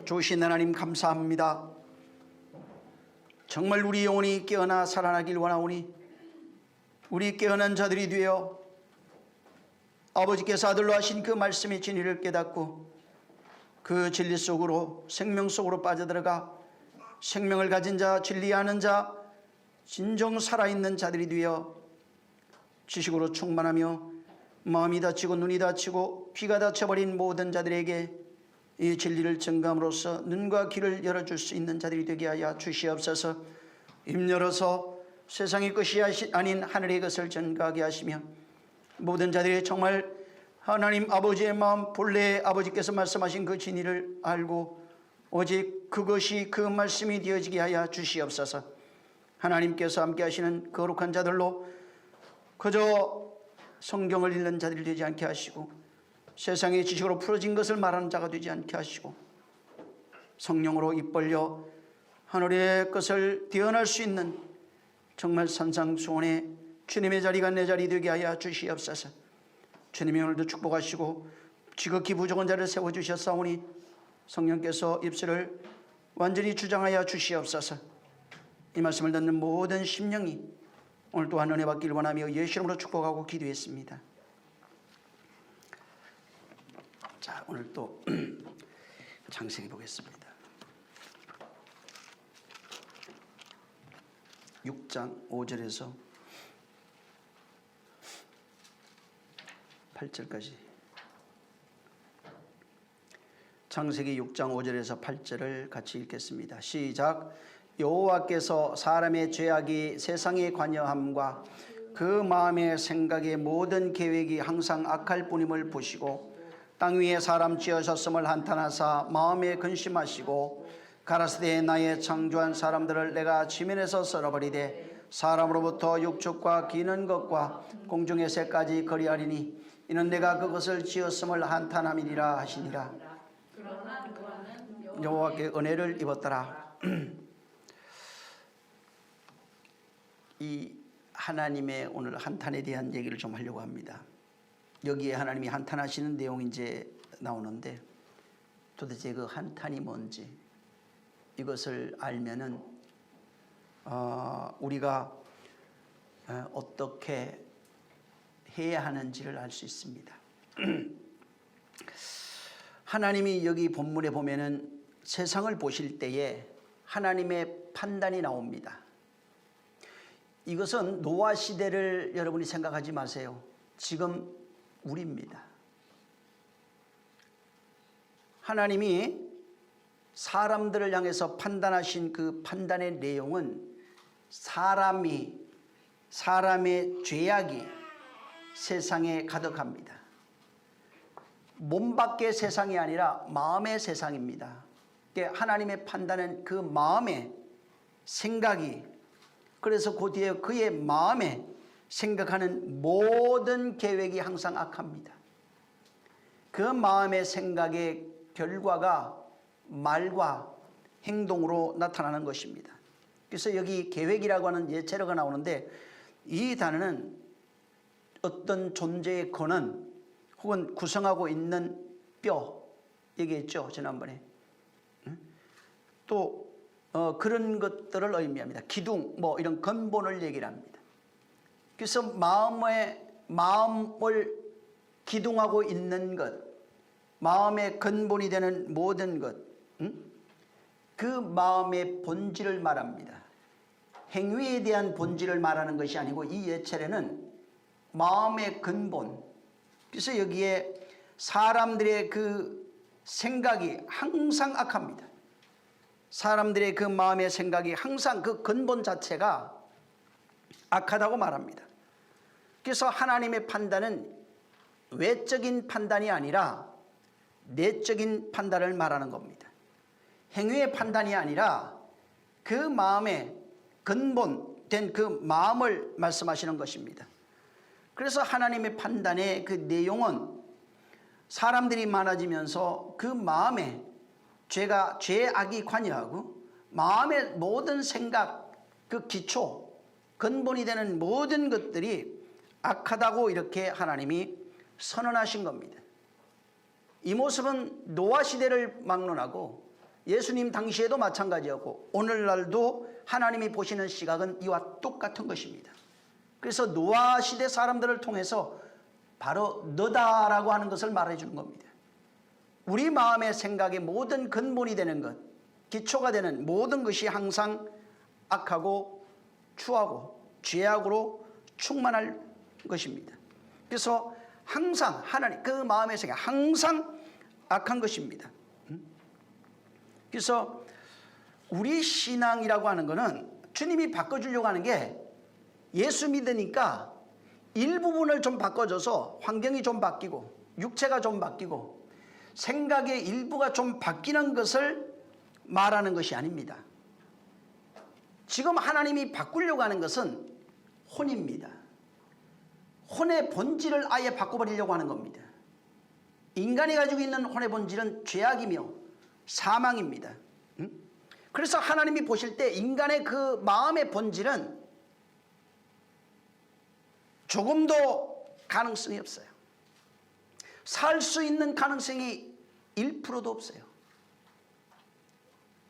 좋으신 하나님 감사합니다. 정말 우리 영혼이 깨어나 살아나길 원하오니 우리 깨어난 자들이 되어 아버지께서 아들로 하신 그 말씀의 진리를 깨닫고 그 진리 속으로 생명 속으로 빠져들어가 생명을 가진 자, 진리하는 자, 진정 살아있는 자들이 되어 지식으로 충만하며 마음이 닫히고 눈이 닫히고 귀가 닫혀버린 모든 자들에게 이 진리를 증감으로써 눈과 귀를 열어줄 수 있는 자들이 되게 하여 주시옵소서. 입 열어서 세상의 것이 아닌 하늘의 것을 전가하게 하시며 모든 자들이 정말 하나님 아버지의 마음 본래 아버지께서 말씀하신 그 진리를 알고 오직 그것이 그 말씀이 되어지게 하여 주시옵소서. 하나님께서 함께 하시는 거룩한 자들로 그저 성경을 읽는 자들이 되지 않게 하시고 세상의 지식으로 풀어진 것을 말하는 자가 되지 않게 하시고 성령으로 입 벌려 하늘의 것을 대언할 수 있는 정말 산상수훈의 주님의 자리가 내 자리 되게 하여 주시옵소서. 주님이 오늘도 축복하시고 지극히 부족한 자를 세워주셨사오니 성령께서 입술을 완전히 주장하여 주시옵소서. 이 말씀을 듣는 모든 심령이 오늘 또한 은혜 받기를 원하며 예수 이름으로 축복하고 기도했습니다. 자, 오늘 또 창세기 보겠습니다. 6장 5절에서 8절까지. 창세기 6장 5절에서 8절을 같이 읽겠습니다. 시작. 여호와께서 사람의 죄악이 세상에 관여함과 그 마음의 생각의 모든 계획이 항상 악할 뿐임을 보시고 땅 위에 사람 지으셨음을 한탄하사 마음에 근심하시고 가라사대 나의 창조한 사람들을 내가 지면에서 썰어버리되 사람으로부터 육축과 기는 것과 공중의 새까지 거리하리니 이는 내가 그것을 지었음을 한탄함이니라 하시니라. 여호와께 은혜를 입었더라. 이 하나님의 오늘 한탄에 대한 얘기를 좀 하려고 합니다. 여기에 하나님이 한탄하시는 내용이 이제 나오는데 도대체 그 한탄이 뭔지 이것을 알면은 우리가 어떻게 해야 하는지를 알 수 있습니다. 하나님이 여기 본문에 보면은 세상을 보실 때에 하나님의 판단이 나옵니다. 이것은 노아 시대를 여러분이 생각하지 마세요. 지금 우리입니다. 하나님이 사람들을 향해서 판단하신 그 판단의 내용은 사람의 죄악이 세상에 가득합니다. 몸 밖의 세상이 아니라 마음의 세상입니다. 하나님의 판단은 그 마음의 생각이, 그래서 그 뒤에 그의 마음에 생각하는 모든 계획이 항상 악합니다. 그 마음의 생각의 결과가 말과 행동으로 나타나는 것입니다. 그래서 여기 계획이라고 하는 예체로가 나오는데 이 단어는 어떤 존재의 근원 혹은 구성하고 있는 뼈 얘기했죠, 지난번에. 또 그런 것들을 의미합니다. 기둥 뭐 이런 근본을 얘기를 합니다. 그래서 마음을 기둥하고 있는 것, 마음의 근본이 되는 모든 것, 그 마음의 본질을 말합니다. 행위에 대한 본질을 말하는 것이 아니고 이 예체례는 마음의 근본. 그래서 여기에 사람들의 그 생각이 항상 악합니다. 사람들의 그 마음의 생각이 항상 그 근본 자체가 악하다고 말합니다. 그래서 하나님의 판단은 외적인 판단이 아니라 내적인 판단을 말하는 겁니다. 행위의 판단이 아니라 그 마음의 근본된 그 마음을 말씀하시는 것입니다. 그래서 하나님의 판단의 그 내용은 사람들이 많아지면서 그 마음에 죄악이 관여하고 마음의 모든 생각, 그 기초, 근본이 되는 모든 것들이 악하다고 이렇게 하나님이 선언하신 겁니다. 이 모습은 노아 시대를 막론하고 예수님 당시에도 마찬가지였고 오늘날도 하나님이 보시는 시각은 이와 똑같은 것입니다. 그래서 노아 시대 사람들을 통해서 바로 너다라고 하는 것을 말해주는 겁니다. 우리 마음의 생각의 모든 근본이 되는 것, 기초가 되는 모든 것이 항상 악하고 추하고 죄악으로 충만할 것입니다. 그래서 항상 하나님 그 마음의 생각 항상 악한 것입니다. 그래서 우리 신앙이라고 하는 것은 주님이 바꿔주려고 하는 게 예수 믿으니까 일부분을 좀 바꿔줘서 환경이 좀 바뀌고 육체가 좀 바뀌고 생각의 일부가 좀 바뀌는 것을 말하는 것이 아닙니다. 지금 하나님이 바꾸려고 하는 것은 혼입니다. 혼의 본질을 아예 바꿔버리려고 하는 겁니다. 인간이 가지고 있는 혼의 본질은 죄악이며 사망입니다. 그래서 하나님이 보실 때 인간의 그 마음의 본질은 조금도 가능성이 없어요. 살 수 있는 가능성이 1%도 없어요.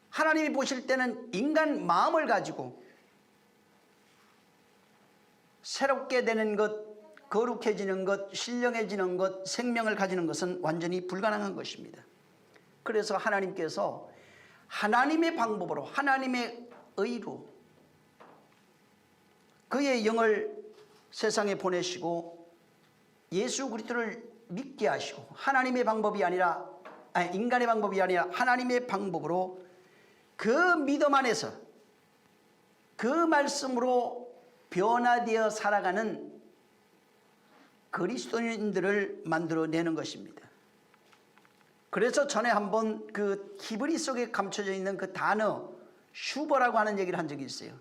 하나님이 보실 때는 인간 마음을 가지고 새롭게 되는 것, 거룩해지는 것, 신령해지는 것, 생명을 가지는 것은 완전히 불가능한 것입니다. 그래서 하나님께서 하나님의 방법으로 하나님의 의로 그의 영을 세상에 보내시고 예수 그리스도를 믿게 하시고 하나님의 방법이 아니라 인간의 방법이 아니라 하나님의 방법으로 그 믿음 안에서 그 말씀으로 변화되어 살아가는 그리스도인들을 만들어내는 것입니다. 그래서 전에 한번 그 히브리 속에 감춰져 있는 그 단어 슈버라고 하는 얘기를 한 적이 있어요.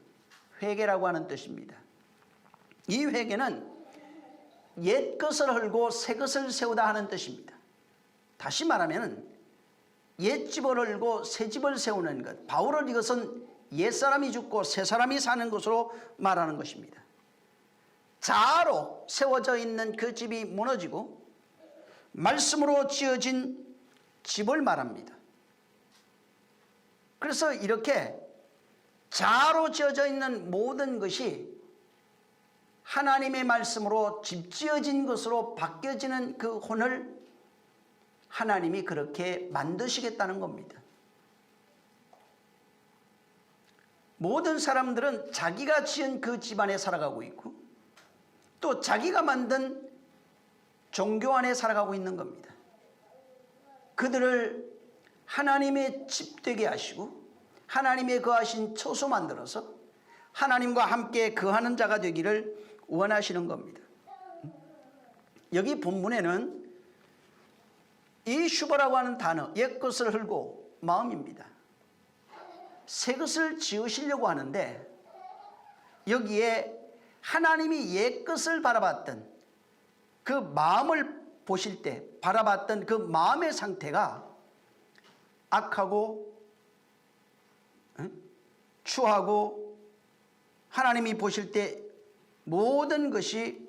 회개라고 하는 뜻입니다. 이 회개는 옛 것을 헐고 새 것을 세우다 하는 뜻입니다. 다시 말하면 옛 집을 헐고 새 집을 세우는 것. 바울은 이것은 옛 사람이 죽고 새 사람이 사는 것으로 말하는 것입니다. 자아로 세워져 있는 그 집이 무너지고 말씀으로 지어진 집을 말합니다. 그래서 이렇게 자아로 지어져 있는 모든 것이 하나님의 말씀으로 집 지어진 것으로 바뀌어지는 그 혼을 하나님이 그렇게 만드시겠다는 겁니다. 모든 사람들은 자기가 지은 그 집안에 살아가고 있고 또 자기가 만든 종교 안에 살아가고 있는 겁니다. 그들을 하나님의 집 되게 하시고 하나님의 거하신 처소 만들어서 하나님과 함께 거하는 자가 되기를 원하시는 겁니다. 여기 본문에는 이 슈버라고 하는 단어 옛 것을 헐고 마음입니다. 새 것을 지으시려고 하는데 여기에 하나님이 옛 것을 바라봤던 그 마음을 보실 때 바라봤던 그 마음의 상태가 악하고 추하고 하나님이 보실 때 모든 것이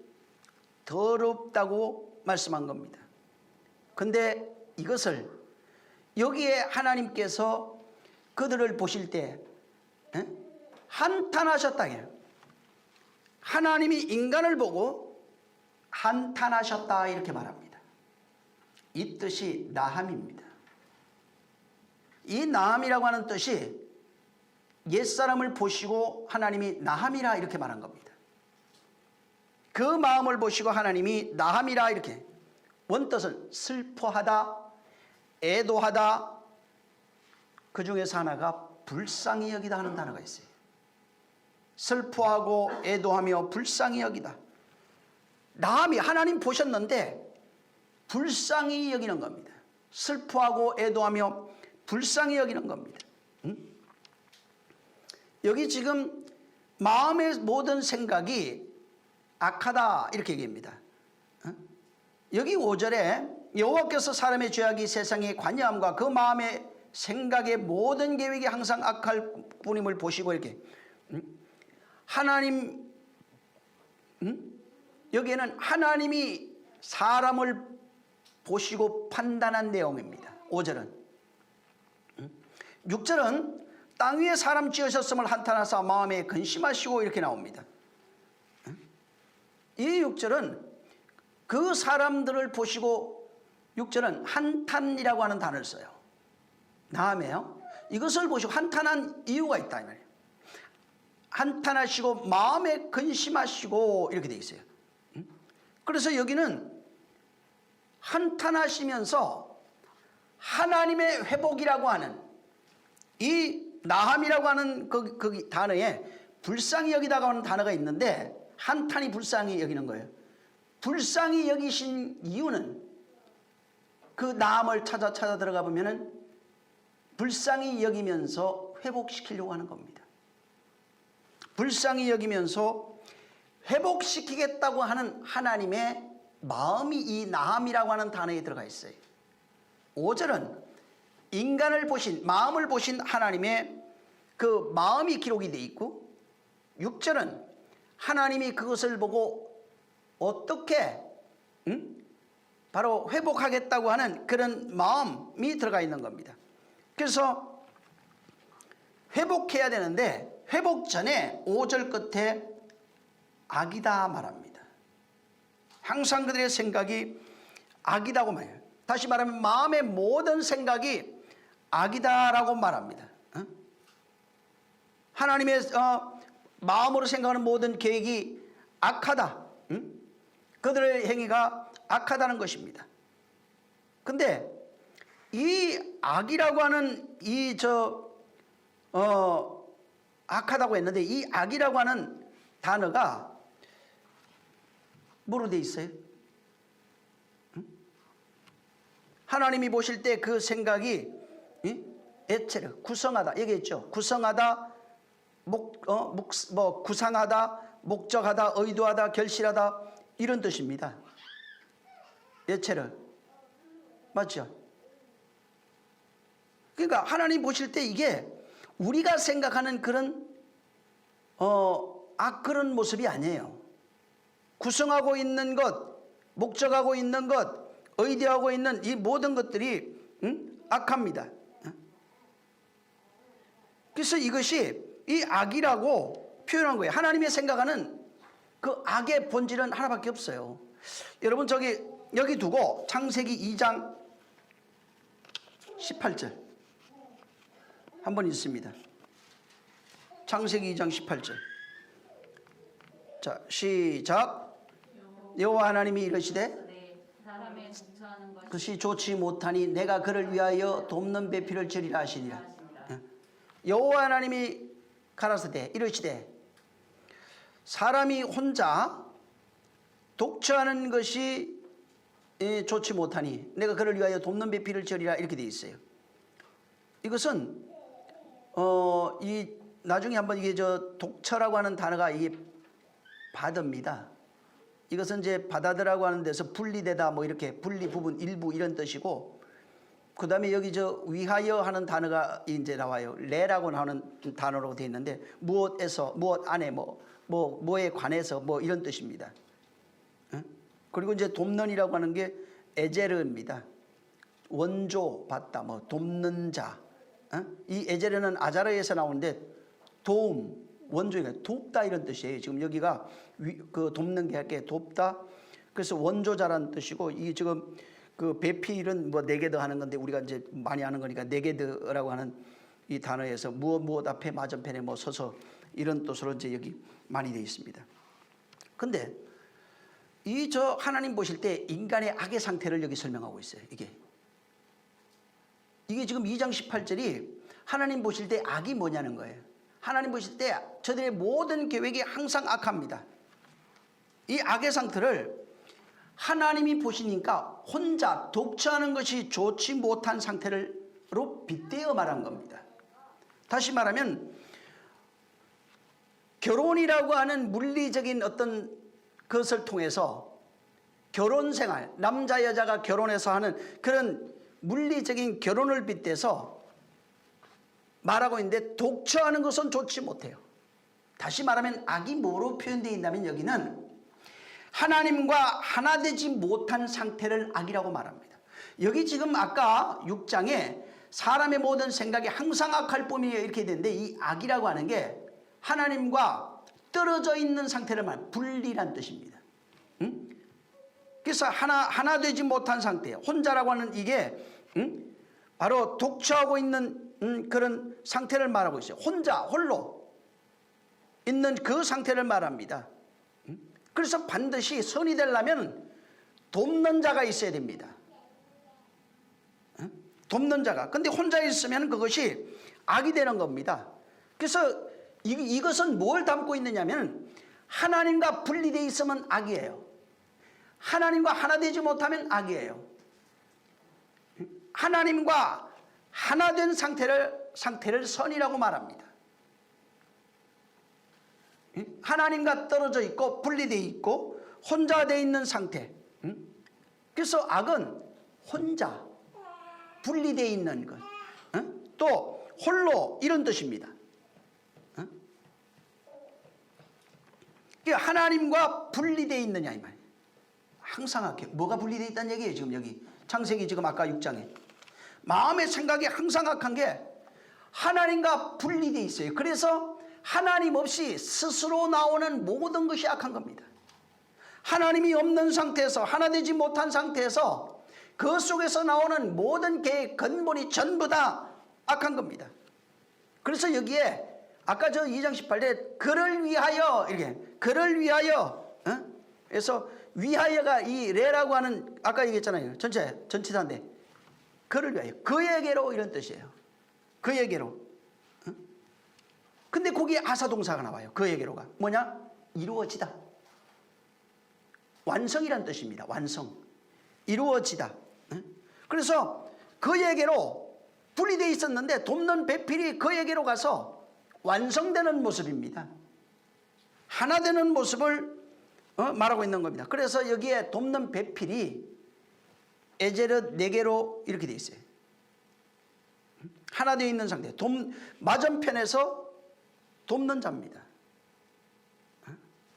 더럽다고 말씀한 겁니다. 근데 이것을 여기에 하나님께서 그들을 보실 때 한탄하셨다. 하나님이 인간을 보고 한탄하셨다 이렇게 말합니다. 이 뜻이 나함입니다. 이 나함이라고 하는 뜻이 옛사람을 보시고 하나님이 나함이라 이렇게 말한 겁니다. 그 마음을 보시고 하나님이 나함이라 이렇게 원뜻은 슬퍼하다, 애도하다, 그 중에서 하나가 불쌍히 여기다 하는 단어가 있어요. 슬퍼하고 애도하며 불쌍히 여기다. 나함이 하나님 보셨는데 불쌍히 여기는 겁니다. 슬퍼하고 애도하며 불쌍히 여기는 겁니다. 여기 지금 마음의 모든 생각이 악하다 이렇게 얘기합니다. 여기 5절에 여호와께서 사람의 죄악이 세상에 관여함과 그 마음의 생각의 모든 계획이 항상 악할 뿐임을 보시고 이렇게 하나님 여기에는 하나님이 사람을 보시고 판단한 내용입니다. 5절은 6절은 땅 위에 사람 지으셨음을 한탄하사 마음에 근심하시고 이렇게 나옵니다. 이 6절은 그 사람들을 보시고 6절은 한탄이라고 하는 단어를 써요. 다음에요. 이것을 보시고 한탄한 이유가 있다 이 말이에요. 한탄하시고 마음에 근심하시고 이렇게 돼 있어요. 그래서 여기는 한탄하시면서 하나님의 회복이라고 하는 이 나함이라고 하는 그 단어에 불쌍히 여기다가 하는 단어가 있는데 한탄이 불쌍히 여기는 거예요. 불쌍히 여기신 이유는 그 나함을 찾아 들어가 보면은 불쌍히 여기면서 회복시키려고 하는 겁니다. 불쌍히 여기면서 회복시키겠다고 하는 하나님의 마음이 이 나함이라고 하는 단어에 들어가 있어요. 5절은 인간을 보신 마음을 보신 하나님의 그 마음이 기록이 되어 있고 6절은 하나님이 그것을 보고 어떻게 바로 회복하겠다고 하는 그런 마음이 들어가 있는 겁니다. 그래서 회복해야 되는데 회복 전에 5절 끝에 악이다 말합니다. 항상 그들의 생각이 악이다고 말해요. 다시 말하면 마음의 모든 생각이 악이다라고 말합니다. 하나님의 마음으로 생각하는 모든 계획이 악하다. 그들의 행위가 악하다는 것입니다. 근데 이 악이라고 하는 악하다고 했는데 이 악이라고 하는 단어가 뭐로 돼 있어요? 하나님이 보실 때 그 생각이 에체르 구성하다 얘기했죠. 구성하다, 구상하다, 목적하다, 의도하다, 결실하다 이런 뜻입니다. 에체르 맞죠? 그러니까 하나님 보실 때 이게 우리가 생각하는 그런 그런 모습이 아니에요. 구성하고 있는 것, 목적하고 있는 것, 의도하고 있는 이 모든 것들이 악합니다. 그래서 이것이 이 악이라고 표현한 거예요. 하나님의 생각하는 그 악의 본질은 하나밖에 없어요. 여러분 여기 두고 창세기 2장 18절 한번 있습니다. 창세기 2장 18절. 자, 시작. 여호와 하나님이 이르시되 그것이 좋지 못하니 내가 그를 위하여 돕는 배필을 저리라 하시니라. 여호와 하나님이 가라사대 이르시되 사람이 혼자 독처하는 것이 좋지 못하니 내가 그를 위하여 돕는 배필을 저리라 이렇게 되어 있어요. 이것은 나중에 한번 이게 독처라고 하는 단어가 이게 바다입니다. 이것은 이제 바다들하고 하는 데서 분리되다 뭐 이렇게 분리 부분 일부 이런 뜻이고 그 다음에 여기 위하여 하는 단어가 이제 나와요. 레라고 하는 단어로 되어 있는데 무엇에서 무엇 안에 뭐에 관해서 뭐 이런 뜻입니다. 그리고 이제 돕는이라고 하는 게 에제르입니다. 원조 받다 뭐 돕는 자. 이 에제르는 아자르에서 나오는데 도움 원조가 돕다 이런 뜻이에요. 지금 여기가 그 돕는 게 할게 돕다. 그래서 원조자라는 뜻이고 이 지금 그 배필은 뭐 네게드 하는 건데 우리가 이제 많이 아는 거니까 네게드라고 하는 이 단어에서 무엇 앞에 맞은편에 뭐 서서 이런 뜻으로 이제 여기 많이 되어 있습니다. 근데 하나님 보실 때 인간의 악의 상태를 여기 설명하고 있어요. 이게 지금 2장 18절이 하나님 보실 때 악이 뭐냐는 거예요. 하나님 보실 때 저들의 모든 계획이 항상 악합니다. 이 악의 상태를 하나님이 보시니까 혼자 독처하는 것이 좋지 못한 상태로 빗대어 말한 겁니다. 다시 말하면 결혼이라고 하는 물리적인 어떤 것을 통해서 결혼생활, 남자 여자가 결혼해서 하는 그런 물리적인 결혼을 빗대서 말하고 있는데 독처하는 것은 좋지 못해요. 다시 말하면 악이 뭐로 표현되어 있냐면 여기는 하나님과 하나 되지 못한 상태를 악이라고 말합니다. 여기 지금 아까 6장에 사람의 모든 생각이 항상 악할 뿐이에요. 이렇게 되는데 이 악이라고 하는 게 하나님과 떨어져 있는 상태를 말하는 분리란 뜻입니다. 응? 그래서 하나 되지 못한 상태, 혼자라고 하는 이게 바로 독처하고 있는 그런 상태를 말하고 있어요. 혼자, 홀로 있는 그 상태를 말합니다. 그래서 반드시 선이 되려면 돕는 자가 있어야 됩니다. 돕는 자가. 근데 혼자 있으면 그것이 악이 되는 겁니다. 그래서 이것은 뭘 담고 있느냐면 하나님과 분리되어 있으면 악이에요. 하나님과 하나 되지 못하면 악이에요. 하나님과 하나 된 상태를 선이라고 말합니다. 하나님과 떨어져 있고 분리되어 있고 혼자 되어 있는 상태. 그래서 악은 혼자 분리되어 있는 것. 또 홀로 이런 뜻입니다. 하나님과 분리되어 있느냐 이 말이에요. 항상 악해. 뭐가 분리되어 있다는 얘기예요. 지금 여기 창세기 지금 아까 6장에 마음의 생각이 항상 악한 게 하나님과 분리되어 있어요. 그래서 하나님 없이 스스로 나오는 모든 것이 악한 겁니다. 하나님이 없는 상태에서 하나 되지 못한 상태에서 그 속에서 나오는 모든 개의 근본이 전부 다 악한 겁니다. 그래서 여기에 아까 저 2장 18절에 그를 위하여 이렇게 그를 위하여 그래서 위하여가 이 레라고 하는 아까 얘기했잖아요. 전치사인데 그를 위하여 그에게로 이런 뜻이에요. 그에게로. 근데 거기에 아사동사가 나와요. 그에게로가 뭐냐? 이루어지다. 완성이란 뜻입니다. 완성. 이루어지다. 그래서 그에게로 분리되어 있었는데 돕는 배필이 그에게로 가서 완성되는 모습입니다. 하나 되는 모습을 말하고 있는 겁니다. 그래서 여기에 돕는 배필이 에제르 네게로 이렇게 되어 있어요. 하나 되어 있는 상태. 맞은편에서 돕는 자입니다.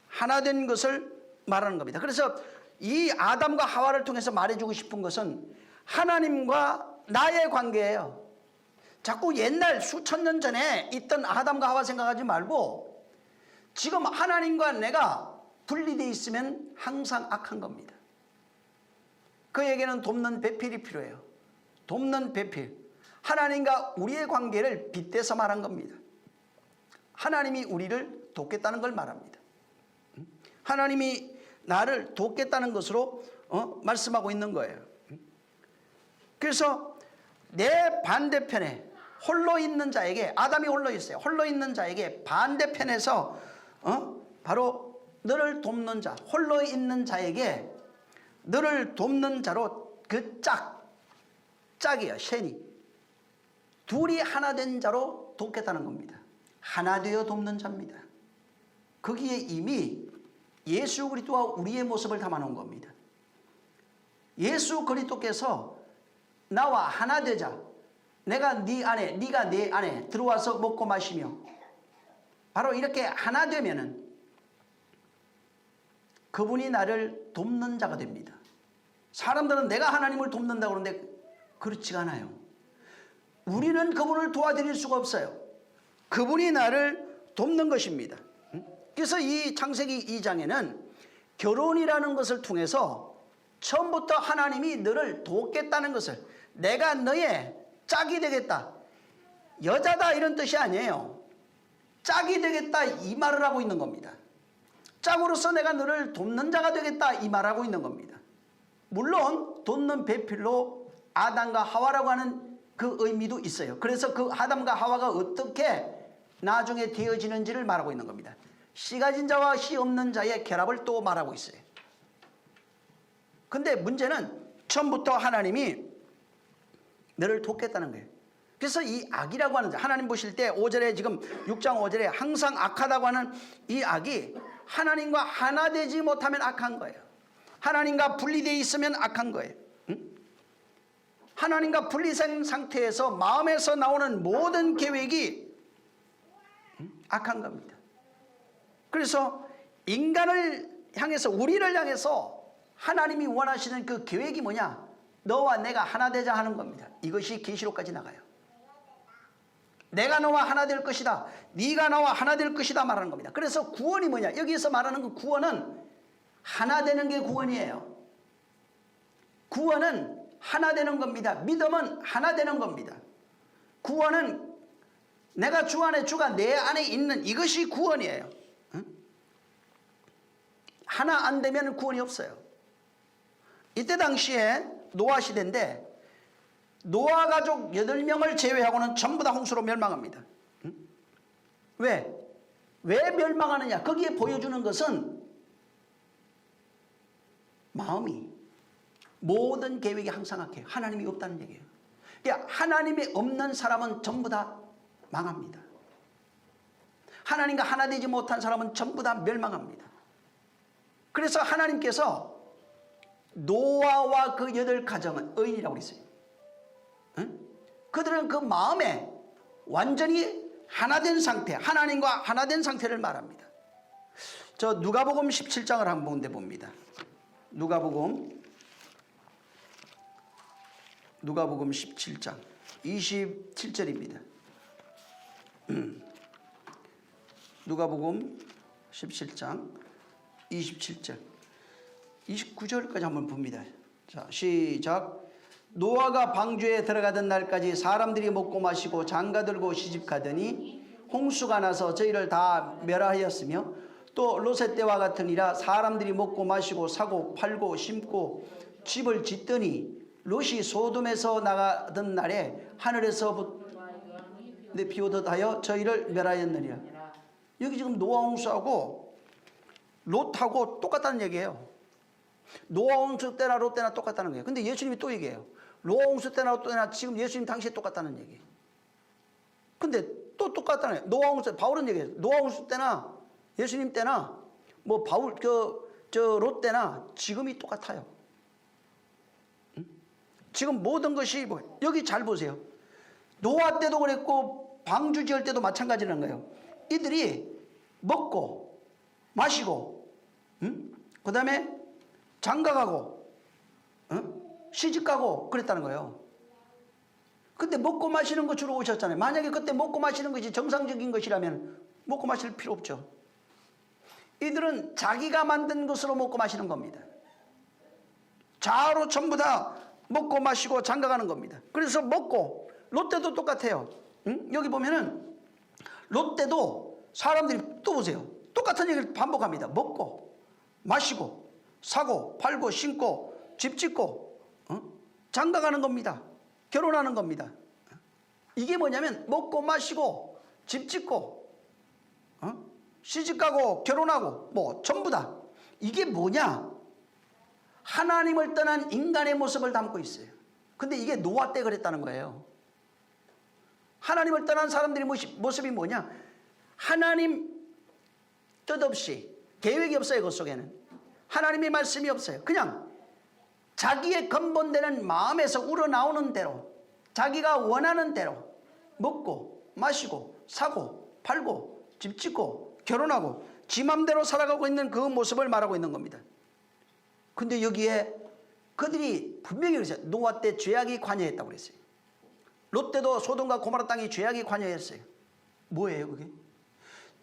하나 된 것을 말하는 겁니다. 그래서 이 아담과 하와를 통해서 말해주고 싶은 것은 하나님과 나의 관계예요. 자꾸 옛날 수천 년 전에 있던 아담과 하와 생각하지 말고 지금 하나님과 내가 분리되어 있으면 항상 악한 겁니다. 그에게는 돕는 배필이 필요해요. 돕는 배필. 하나님과 우리의 관계를 빗대서 말한 겁니다. 하나님이 우리를 돕겠다는 걸 말합니다. 하나님이 나를 돕겠다는 것으로 말씀하고 있는 거예요. 그래서 내 반대편에 홀로 있는 자에게 아담이 홀로 있어요. 홀로 있는 자에게 반대편에서 바로 너를 돕는 자, 홀로 있는 자에게 너를 돕는 자로 그 짝이에요. 셴이 둘이 하나 된 자로 돕겠다는 겁니다. 하나 되어 돕는 자입니다. 거기에 이미 예수 그리스도와 우리의 모습을 담아놓은 겁니다. 예수 그리스도께서 나와 하나 되자. 내가 네 안에, 네가 내 안에 들어와서 먹고 마시며 바로 이렇게 하나 되면은 그분이 나를 돕는 자가 됩니다. 사람들은 내가 하나님을 돕는다고 그러는데 그렇지가 않아요. 우리는 그분을 도와드릴 수가 없어요. 그분이 나를 돕는 것입니다. 그래서 이 창세기 2장에는 결혼이라는 것을 통해서 처음부터 하나님이 너를 돕겠다는 것을 내가 너의 짝이 되겠다. 여자다 이런 뜻이 아니에요. 짝이 되겠다 이 말을 하고 있는 겁니다. 짝으로서 내가 너를 돕는 자가 되겠다 이 말하고 있는 겁니다. 물론 돕는 배필로 아담과 하와라고 하는 그 의미도 있어요. 그래서 그 아담과 하와가 어떻게 나중에 되어지는지를 말하고 있는 겁니다. 씨 가진 자와 씨 없는 자의 결합을 또 말하고 있어요. 근데 문제는 처음부터 하나님이 너를 돕겠다는 거예요. 그래서 이 악이라고 하는 자, 하나님 보실 때 5절에 지금 6장 5절에 항상 악하다고 하는 이 악이 하나님과 하나 되지 못하면 악한 거예요. 하나님과 분리되어 있으면 악한 거예요. 하나님과 분리된 상태에서 마음에서 나오는 모든 계획이 악한 겁니다. 그래서 인간을 향해서 우리를 향해서 하나님이 원하시는 그 계획이 뭐냐? 너와 내가 하나 되자 하는 겁니다. 이것이 계시록까지 나가요. 내가 너와 하나 될 것이다. 네가 나와 하나 될 것이다 말하는 겁니다. 그래서 구원이 뭐냐? 여기서 말하는 그 구원은 하나 되는 게 구원이에요. 구원은 하나 되는 겁니다. 믿음은 하나 되는 겁니다. 구원은 내가 주 안에 주가 내 안에 있는 이것이 구원이에요. 응? 하나 안 되면 구원이 없어요. 이때 당시에 노아 시대인데 노아 가족 8명을 제외하고는 전부 다 홍수로 멸망합니다. 응? 왜? 왜 멸망하느냐? 거기에 보여주는 것은 마음이 모든 계획이 항상 악해요. 하나님이 없다는 얘기예요. 그러니까 하나님이 없는 사람은 전부 다 망합니다. 하나님과 하나 되지 못한 사람은 전부 다 멸망합니다. 그래서 하나님께서 노아와 그 8가정은 의인이라고 그랬어요. 응? 그들은 그 마음에 완전히 하나된 상태, 하나님과 하나된 상태를 말합니다. 저 누가복음 17장을 한번 봅니다. 누가복음 17장 27절입니다. 누가복음 17장 27절 29절까지 한번 봅니다. 자, 시작. 노아가 방주에 들어가던 날까지 사람들이 먹고 마시고 장가들고 시집가더니 홍수가 나서 저희를 다 멸하였으며 또 롯의 때와 같으니라. 사람들이 먹고 마시고 사고 팔고 심고 집을 짓더니 롯이 소돔에서 나가던 날에 하늘에서 비 오듯 하여 저희를 멸하였느니라. 여기 지금 노아 홍수하고 롯하고 똑같다는 얘기예요. 노아 홍수 때나 롯 때나 똑같다는 거예요. 근데 예수님이 또 얘기해요. 노아 홍수 때나 롯 때나 지금 예수님 당시에 똑같다는 얘기예요. 근데 또 똑같다는 거예요. 노아 홍수 때 바울은 얘기해요. 노아 홍수 때나 예수님 때나 뭐 바울 롯 때나 지금이 똑같아요. 응? 지금 모든 것이 뭐 여기 잘 보세요. 노아 때도 그랬고 방주 지을 때도 마찬가지라는 거예요. 이들이 먹고 마시고 응? 그 다음에 장가가고 응? 시집가고 그랬다는 거예요. 근데 먹고 마시는 거 주로 오셨잖아요. 만약에 그때 먹고 마시는 것이 정상적인 것이라면 먹고 마실 필요 없죠. 이들은 자기가 만든 것으로 먹고 마시는 겁니다. 자아로 전부 다 먹고 마시고 장가가는 겁니다. 그래서 먹고 롯데도 똑같아요. 응? 여기 보면은 롯데도 사람들이 또 보세요. 똑같은 얘기를 반복합니다. 먹고 마시고 사고 팔고 심고 집 짓고 장가가는 겁니다. 결혼하는 겁니다. 이게 뭐냐면 먹고 마시고 집 짓고 시집가고 결혼하고 뭐 전부 다 이게 뭐냐? 하나님을 떠난 인간의 모습을 담고 있어요. 근데 이게 노아 때 그랬다는 거예요. 하나님을 떠난 사람들의 모습이 뭐냐? 하나님 뜻없이 계획이 없어요. 그 속에는 하나님의 말씀이 없어요. 그냥 자기의 근본되는 마음에서 우러나오는 대로 자기가 원하는 대로 먹고 마시고 사고 팔고 집 짓고 결혼하고 지 맘대로 살아가고 있는 그 모습을 말하고 있는 겁니다. 근데 여기에 그들이 분명히 그랬어요. 노아 때 죄악이 관여했다고 그랬어요. 롯 때도 소돔과 고모라 땅이 죄악이 관여했어요. 뭐예요 그게?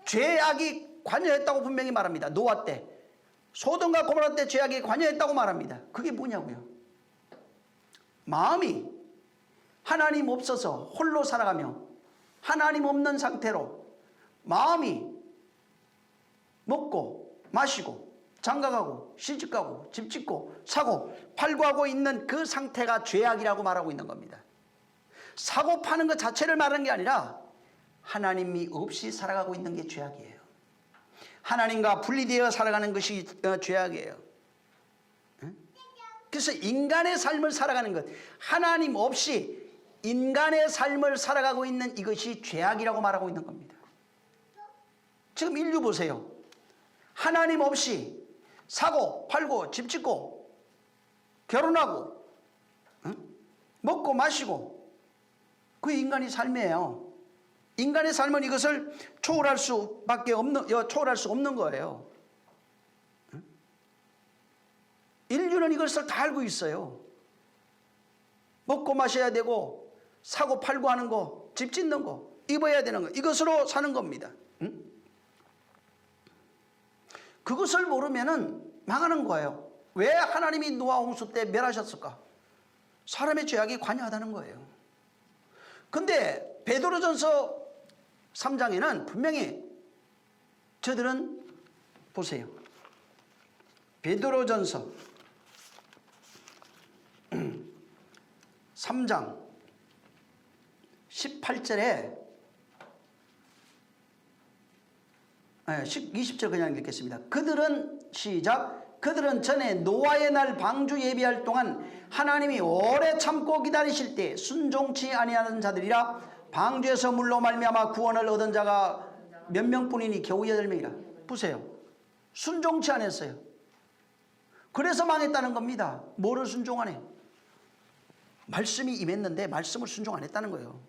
죄악이 관여했다고 분명히 말합니다. 노아 때 소돔과 고모라 때 죄악이 관여했다고 말합니다. 그게 뭐냐고요? 마음이 하나님 없어서 홀로 살아가며 하나님 없는 상태로 마음이 먹고 마시고 장가가고 시집가고 집 짓고 사고 팔고 하고 있는 그 상태가 죄악이라고 말하고 있는 겁니다. 사고 파는 것 자체를 말하는 게 아니라 하나님이 없이 살아가고 있는 게 죄악이에요. 하나님과 분리되어 살아가는 것이 죄악이에요. 그래서 인간의 삶을 살아가는 것, 하나님 없이 인간의 삶을 살아가고 있는 이것이 죄악이라고 말하고 있는 겁니다. 지금 인류 보세요. 하나님 없이 사고 팔고 집 짓고 결혼하고 먹고 마시고 그 인간의 삶이에요. 인간의 삶은 이것을 초월할 수 없는 거예요. 인류는 이것을 다 알고 있어요. 먹고 마셔야 되고 사고 팔고 하는 거, 집 짓는 거, 입어야 되는 거. 이것으로 사는 겁니다. 응? 그것을 모르면은 망하는 거예요. 왜 하나님이 노아 홍수 때 멸하셨을까? 사람의 죄악이 관여하다는 거예요. 근데 베드로전서 3장에는 분명히 저들은 보세요. 베드로전서 3장 18절에 20절 그냥 읽겠습니다. 그들은 시작. 그들은 전에 노아의 날 방주 예비할 동안 하나님이 오래 참고 기다리실 때 순종치 아니하는 자들이라. 방주에서 물로 말미암아 구원을 얻은 자가 몇 명뿐이니 겨우 8명이라. 보세요. 순종치 않았어요. 그래서 망했다는 겁니다. 뭐를 순종하네? 말씀이 임했는데 말씀을 순종 안 했다는 거예요.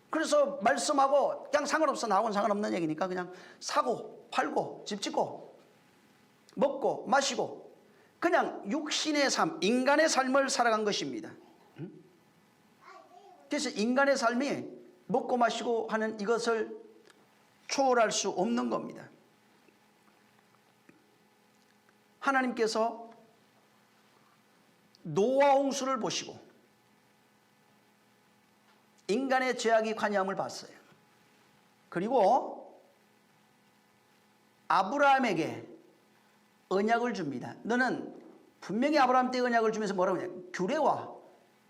그래서 말씀하고 그냥 상관없어. 나하고는 상관없는 얘기니까 그냥 사고 팔고 집 짓고 먹고 마시고 그냥 육신의 삶, 인간의 삶을 살아간 것입니다. 그래서 인간의 삶이 먹고 마시고 하는 이것을 초월할 수 없는 겁니다. 하나님께서 노아 홍수를 보시고 인간의 죄악이 관여함을 봤어요. 그리고 아브라함에게 언약을 줍니다. 너는 분명히 아브라함 때 언약을 주면서 뭐라고 하냐? 규례와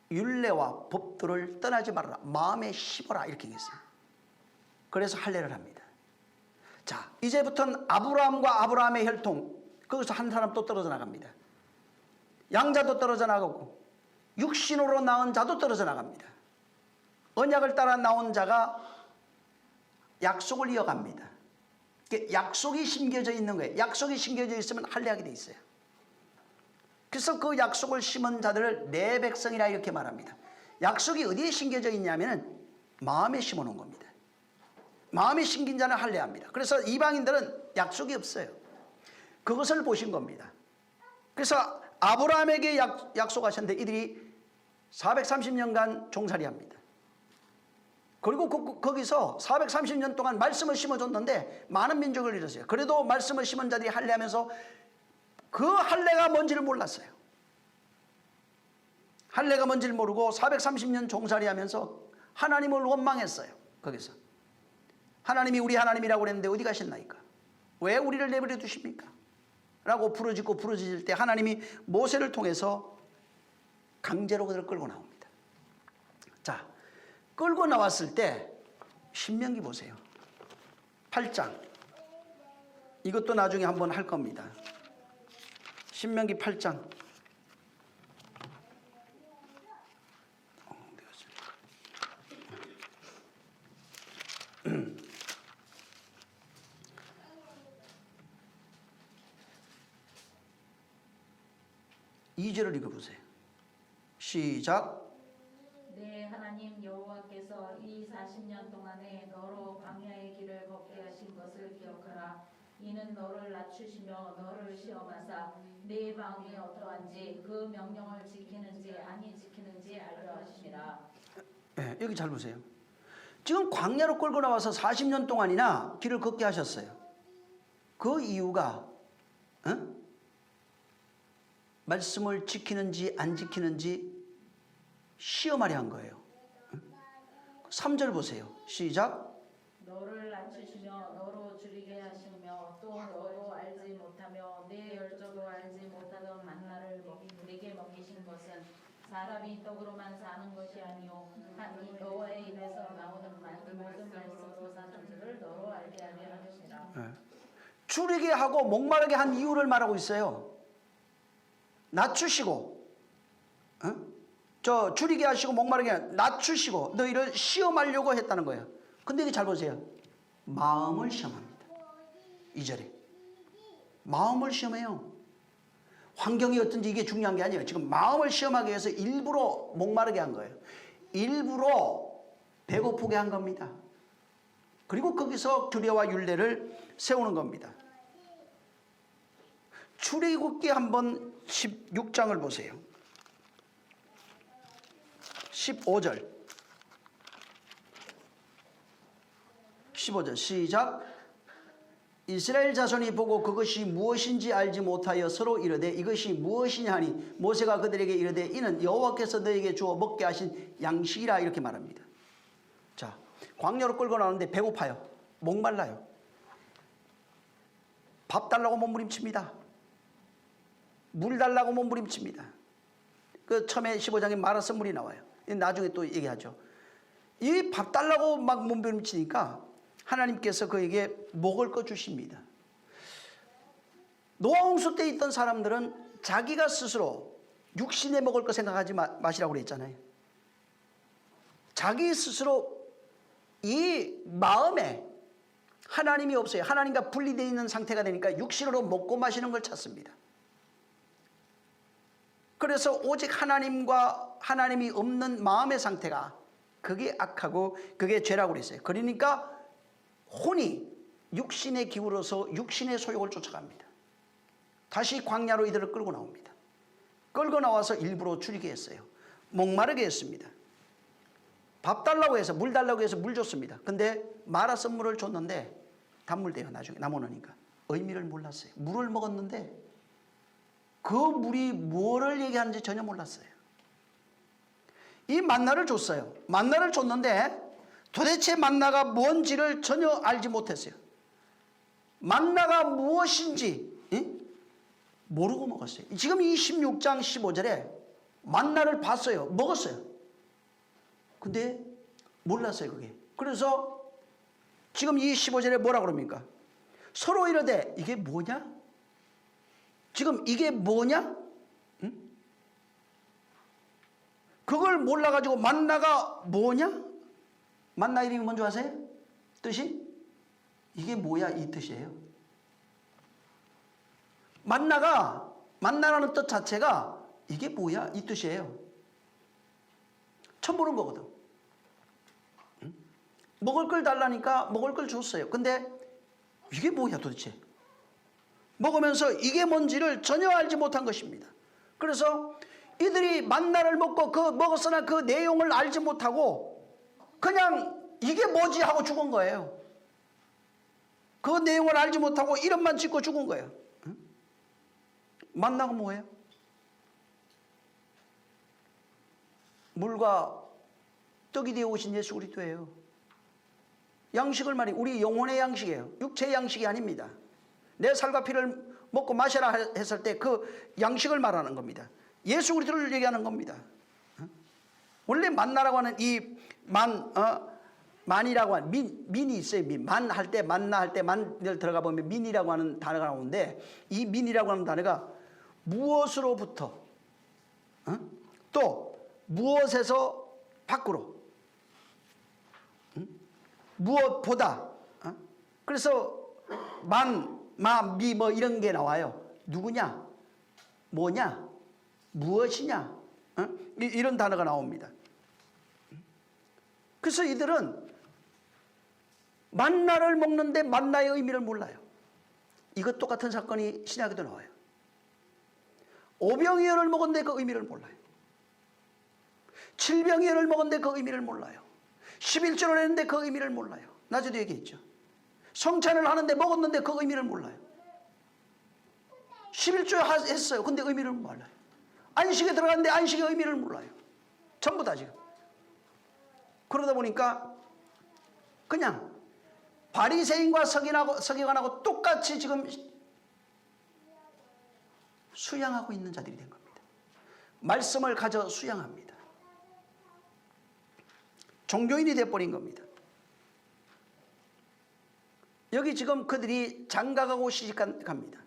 율례와 법도를 떠나지 말아라. 마음에 심어라. 이렇게 했어요. 그래서 할례를 합니다. 자, 이제부터는 아브라함과 아브라함의 혈통, 거기서 한 사람 또 떨어져 나갑니다. 양자도 떨어져 나가고 육신으로 낳은 자도 떨어져 나갑니다. 언약을 따라 나온 자가 약속을 이어갑니다. 약속이 심겨져 있는 거예요. 약속이 심겨져 있으면 할례하게 돼 있어요. 그래서 그 약속을 심은 자들을 내 백성이라 이렇게 말합니다. 약속이 어디에 심겨져 있냐면 마음에 심어 놓은 겁니다. 마음에 심긴 자는 할례합니다. 그래서 이방인들은 약속이 없어요. 그것을 보신 겁니다. 그래서 아브라함에게 약속하셨는데 이들이 430년간 종살이합니다. 그리고 거기서 430년 동안 말씀을 심어줬는데 많은 민족을 잃었어요. 그래도 말씀을 심은 자들이 할례하면서 그 할례가 뭔지를 몰랐어요. 할례가 뭔지를 모르고 430년 종살이하면서 하나님을 원망했어요. 거기서 하나님이 우리 하나님이라고 그랬는데 어디 가셨나이까? 왜 우리를 내버려 두십니까? 라고 부르짖고 부르짖을 때 하나님이 모세를 통해서 강제로 그들을 끌고 나옵니다. 자, 끌고 나왔을 때 신명기 보세요. 8장. 이것도 나중에 한번 할 겁니다. 신명기 8장. 이 2절을 읽어보세요. 시작. 내 하나님 여호와께서 이 40년 동안에 너로 광야의 길을 걷게 하신 것을 기억하라. 이는 너를 낮추시며 너를 시험하사 네 마음이 어떠한지 그 명령을 지키는지 아니 지키는지 알려 하심이라. 네, 여기 잘 보세요. 지금 광야로 끌고 나와서 40년 동안이나 길을 걷게 하셨어요. 그 이유가 말씀을 지키는지 안 지키는지 시험하려 한 거예요. 3절 보세요. 시작. 너를 낮추시며 너로 줄이게 하시며 또 너로 알지 못하며 내 열조도 알지 못하던 만나를 우리에게 먹이신 것은 사람이 떡으로만 사는 것이 아니요 한 여호와의 입에서 나오는 모든 말씀으로 사는 줄을 너로 알게 하려 하시라. 줄이게 하고 목마르게 한 이유를 말하고 있어요. 낮추시고 줄이게 하시고 목마르게 낮추시고 너희를 시험하려고 했다는 거예요. 근데 이게 잘 보세요. 마음을 시험합니다. 2절에 마음을 시험해요. 환경이 어떤지 이게 중요한 게 아니에요. 지금 마음을 시험하기 위해서 일부러 목마르게 한 거예요. 일부러 배고프게 한 겁니다. 그리고 거기서 규례와 율례를 세우는 겁니다. 출애굽기 한번 16장을 보세요. 15절. 15절 시작. 이스라엘 자손이 보고 그것이 무엇인지 알지 못하여 서로 이르되 이것이 무엇이냐 하니 모세가 그들에게 이르되 이는 여호와께서 너에게 주어 먹게 하신 양식이라 이렇게 말합니다. 자, 광야로 끌고 나오는데 배고파요. 목말라요. 밥 달라고 몸부림칩니다. 물 달라고 몸부림칩니다. 그 처음에 15장에 마라 선물이 나와요. 나중에 또 얘기하죠. 이 밥 달라고 막 몸부림치니까 하나님께서 그에게 먹을 거 주십니다. 노아 홍수 때 있던 사람들은 자기가 스스로 육신에 먹을 거 생각하지 마시라고 그랬잖아요. 자기 스스로 이 마음에 하나님이 없어요. 하나님과 분리되어 있는 상태가 되니까 육신으로 먹고 마시는 걸 찾습니다. 그래서 오직 하나님과 하나님이 없는 마음의 상태가 그게 악하고 그게 죄라고 그랬어요. 그러니까 혼이 육신에 기울어서 육신의 소욕을 쫓아갑니다. 다시 광야로 이들을 끌고 나옵니다. 끌고 나와서 일부러 줄이게 했어요. 목마르게 했습니다. 밥 달라고 해서 물 달라고 해서 물 줬습니다. 근데 마라 선물을 줬는데 단물돼요. 나중에 남아놓으니까 의미를 몰랐어요. 물을 먹었는데 그 물이 뭐를 얘기하는지 전혀 몰랐어요. 이 만나를 줬어요. 만나를 줬는데 도대체 만나가 뭔지를 전혀 알지 못했어요. 만나가 무엇인지 모르고 먹었어요. 지금 이 16장 15절에 만나를 봤어요. 먹었어요. 근데 몰랐어요, 그게. 그래서 지금 이 15절에 뭐라 그럽니까? 서로 이러되 이게 뭐냐? 지금 이게 뭐냐? 그걸 몰라가지고 만나가 뭐냐? 만나 이름이 뭔지 아세요? 뜻이? 이게 뭐야? 이 뜻이에요. 만나라는 뜻 자체가 이게 뭐야? 이 뜻이에요. 처음 보는 거거든. 먹을 걸 달라니까 먹을 걸 줬어요. 근데 이게 뭐야 도대체? 먹으면서 이게 뭔지를 전혀 알지 못한 것입니다. 그래서 이들이 만나를 먹고 먹었으나 그 내용을 알지 못하고 그냥 이게 뭐지 하고 죽은 거예요. 그 내용을 알지 못하고 이름만 짓고 죽은 거예요. 만나가 뭐예요? 물과 떡이 되어 오신 예수 그리스도예요. 양식을 말해 우리 영혼의 양식이에요. 육체의 양식이 아닙니다. 내 살과 피를 먹고 마셔라 했을 때 그 양식을 말하는 겁니다. 예수 그리스도를 얘기하는 겁니다. 원래 만나라고 하는 이 만이라고 하는 민이 있어요. 만 할 때 만나 할 때 만을 들어가 보면 민이라고 하는 단어가 나오는데 이 민이라고 하는 단어가 무엇으로부터 또 무엇에서 밖으로 무엇보다 그래서 미 뭐 이런 게 나와요. 누구냐? 뭐냐? 무엇이냐? 이런 단어가 나옵니다. 그래서 이들은 만나를 먹는데 만나의 의미를 몰라요. 이것 똑같은 사건이 신약에도 나와요. 오병이어를 먹었는데 그 의미를 몰라요. 칠병이어를 먹었는데 그 의미를 몰라요. 11조를 했는데 그 의미를 몰라요. 낮에도 얘기했죠. 성찬을 하는데 먹었는데 그 의미를 몰라요. 11조 했어요. 근데 의미를 몰라요. 안식에 들어갔는데 안식의 의미를 몰라요. 전부 다 지금. 그러다 보니까 그냥 바리새인과 서기관하고 똑같이 지금 수양하고 있는 자들이 된 겁니다. 말씀을 가져 수양합니다. 종교인이 되어버린 겁니다. 여기 지금 그들이 장가가고 시집갑니다.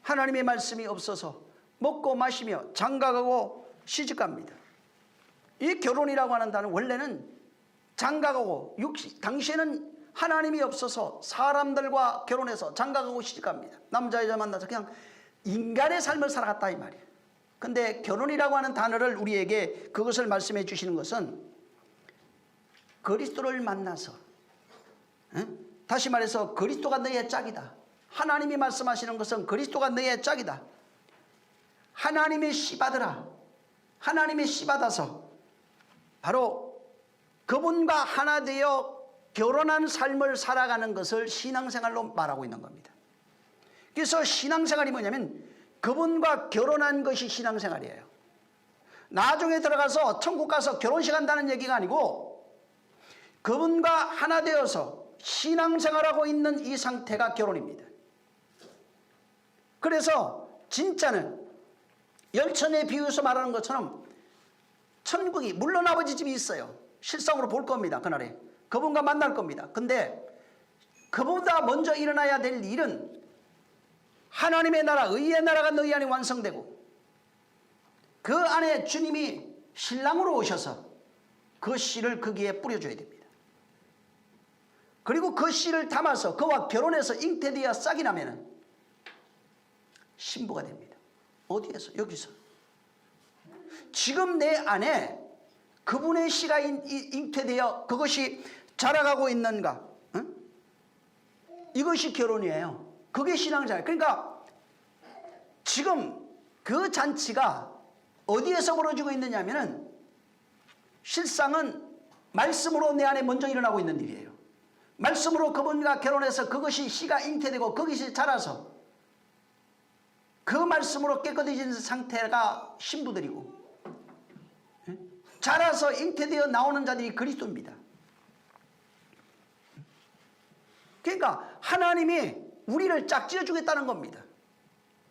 하나님의 말씀이 없어서 먹고 마시며 장가가고 시집갑니다. 이 결혼이라고 하는 단어는 원래는 장가가고 당시에는 하나님이 없어서 사람들과 결혼해서 장가가고 시집갑니다. 남자 여자 만나서 그냥 인간의 삶을 살아갔다 이 말이에요. 근데 결혼이라고 하는 단어를 우리에게 그것을 말씀해 주시는 것은 그리스도를 만나서 다시 말해서 그리스도가 너의 짝이다. 하나님이 말씀하시는 것은 그리스도가 너의 짝이다. 하나님의 씨받으라. 하나님의 씨받아서 바로 그분과 하나 되어 결혼한 삶을 살아가는 것을 신앙생활로 말하고 있는 겁니다. 그래서 신앙생활이 뭐냐면 그분과 결혼한 것이 신앙생활이에요. 나중에 들어가서 천국 가서 결혼식 한다는 얘기가 아니고 그분과 하나 되어서 신앙생활하고 있는 이 상태가 결혼입니다. 그래서 진짜는 열천의 비유에서 말하는 것처럼 천국이 물론 아버지 집이 있어요. 실상으로 볼 겁니다. 그날에 그분과 만날 겁니다. 근데 그보다 먼저 일어나야 될 일은 하나님의 나라, 의의 나라가 너희 안에 완성되고 그 안에 주님이 신랑으로 오셔서 그 씨를 거기에 뿌려줘야 됩니다. 그리고 그 씨를 담아서 그와 결혼해서 잉태되어 싹이 나면은 신부가 됩니다. 어디에서? 여기서. 지금 내 안에 그분의 씨가 잉태되어 그것이 자라가고 있는가? 응? 이것이 결혼이에요. 그게 신앙생활. 그러니까 지금 그 잔치가 어디에서 벌어지고 있느냐면은 실상은 말씀으로 내 안에 먼저 일어나고 있는 일이에요. 말씀으로 그분과 결혼해서 그것이 씨가 잉태되고 그것이 자라서 그 말씀으로 깨끗해진 상태가 신부들이고 자라서 잉태되어 나오는 자들이 그리스도입니다. 그러니까 하나님이 우리를 짝지어 주겠다는 겁니다.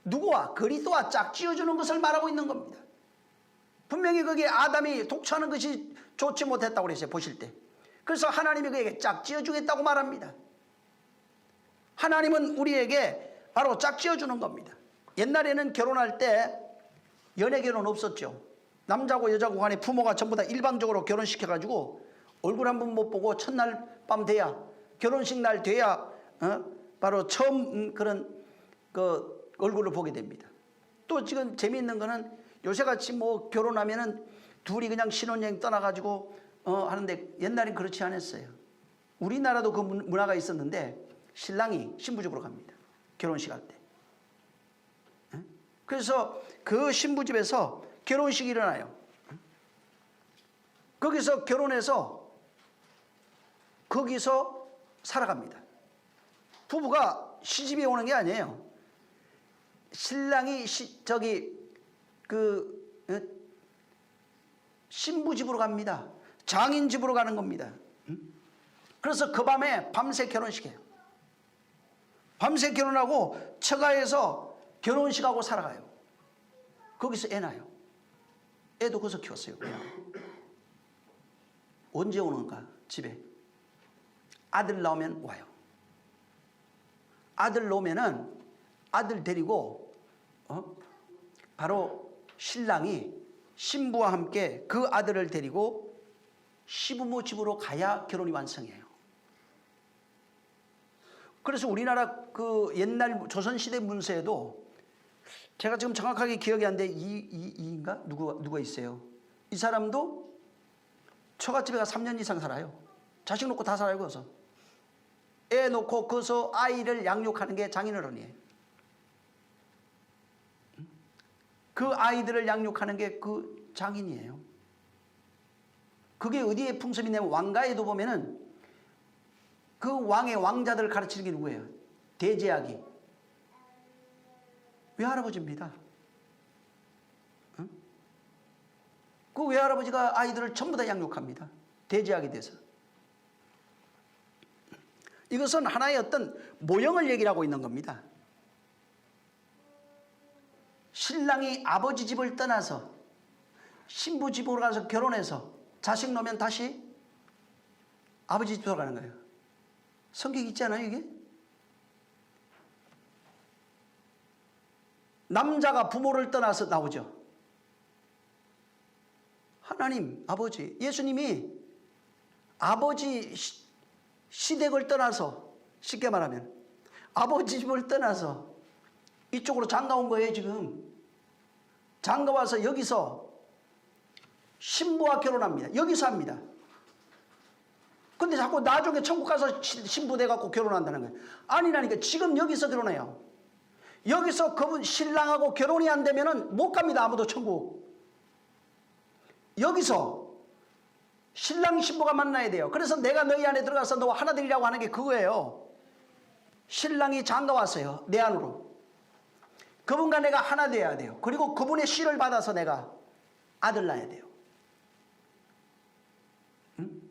누구와? 그리스도와 짝지어 주는 것을 말하고 있는 겁니다. 분명히 거기에 아담이 독처하는 것이 좋지 못했다고 그랬어요. 보실 때. 그래서 하나님이 그에게 짝지어 주겠다고 말합니다. 하나님은 우리에게 바로 짝지어 주는 겁니다. 옛날에는 결혼할 때 연애 결혼 없었죠. 남자고 여자고 간에 부모가 전부 다 일방적으로 결혼시켜가지고 얼굴 한 번 못 보고 첫날 밤 돼야 결혼식 날 돼야 바로 처음 그런 그 얼굴을 보게 됩니다. 또 지금 재미있는 거는 요새같이 뭐 결혼하면은 둘이 그냥 신혼여행 떠나가지고 하는데 옛날엔 그렇지 않았어요. 우리나라도 그 문화가 있었는데 신랑이 신부 집으로 갑니다. 결혼식 할 때. 그래서 그 신부 집에서 결혼식이 일어나요. 거기서 결혼해서 거기서 살아갑니다. 부부가 시집에 오는 게 아니에요. 신랑이 신부 집으로 갑니다. 장인 집으로 가는 겁니다. 그래서 그 밤에 밤새 결혼식해요. 밤새 결혼하고 처가에서 결혼식하고 살아가요. 거기서 애 낳아요. 애도 거기서 키웠어요. 언제 오는가? 집에 아들 나오면 와요. 아들 나오면은 아들 데리고 바로 신랑이 신부와 함께 그 아들을 데리고 시부모 집으로 가야 결혼이 완성해요. 그래서 우리나라 그 옛날 조선시대 문서에도 제가 지금 정확하게 기억이 안 돼. 이인가? 누가 있어요. 이 사람도 처갓집에 가 3년 이상 살아요. 자식 놓고 다 살아요. 거기서. 애 놓고 거기서 아이를 양육하는 게 장인어른이에요. 그 아이들을 양육하는 게 그 장인이에요. 그게 어디에 풍습이냐면 왕가에도 보면은 그 왕의 왕자들을 가르치는 게 누구예요? 대제학이. 외할아버지입니다. 그 외할아버지가 아이들을 전부 다 양육합니다. 대제학이 돼서. 이것은 하나의 어떤 모형을 얘기하고 있는 겁니다. 신랑이 아버지 집을 떠나서 신부 집으로 가서 결혼해서 자식 놓으면 다시 아버지 집으로 가는 거예요. 성격이 있지 않아요, 이게? 남자가 부모를 떠나서 나오죠. 하나님, 아버지, 예수님이 아버지 시댁을 떠나서 쉽게 말하면 아버지 집을 떠나서 이쪽으로 장가 온 거예요, 지금. 장가 와서 여기서 신부와 결혼합니다. 여기서 합니다. 근데 자꾸 나중에 천국 가서 신부 돼갖고 결혼한다는 거예요. 아니라니까 지금 여기서 결혼해요. 여기서 그분 신랑하고 결혼이 안 되면은 못 갑니다. 아무도 천국. 여기서 신랑 신부가 만나야 돼요. 그래서 내가 너희 안에 들어가서 너와 하나 되리라고 하는 게 그거예요. 신랑이 장가 왔어요. 내 안으로. 그분과 내가 하나 되어야 돼요. 그리고 그분의 씨를 받아서 내가 아들 낳아야 돼요. 응?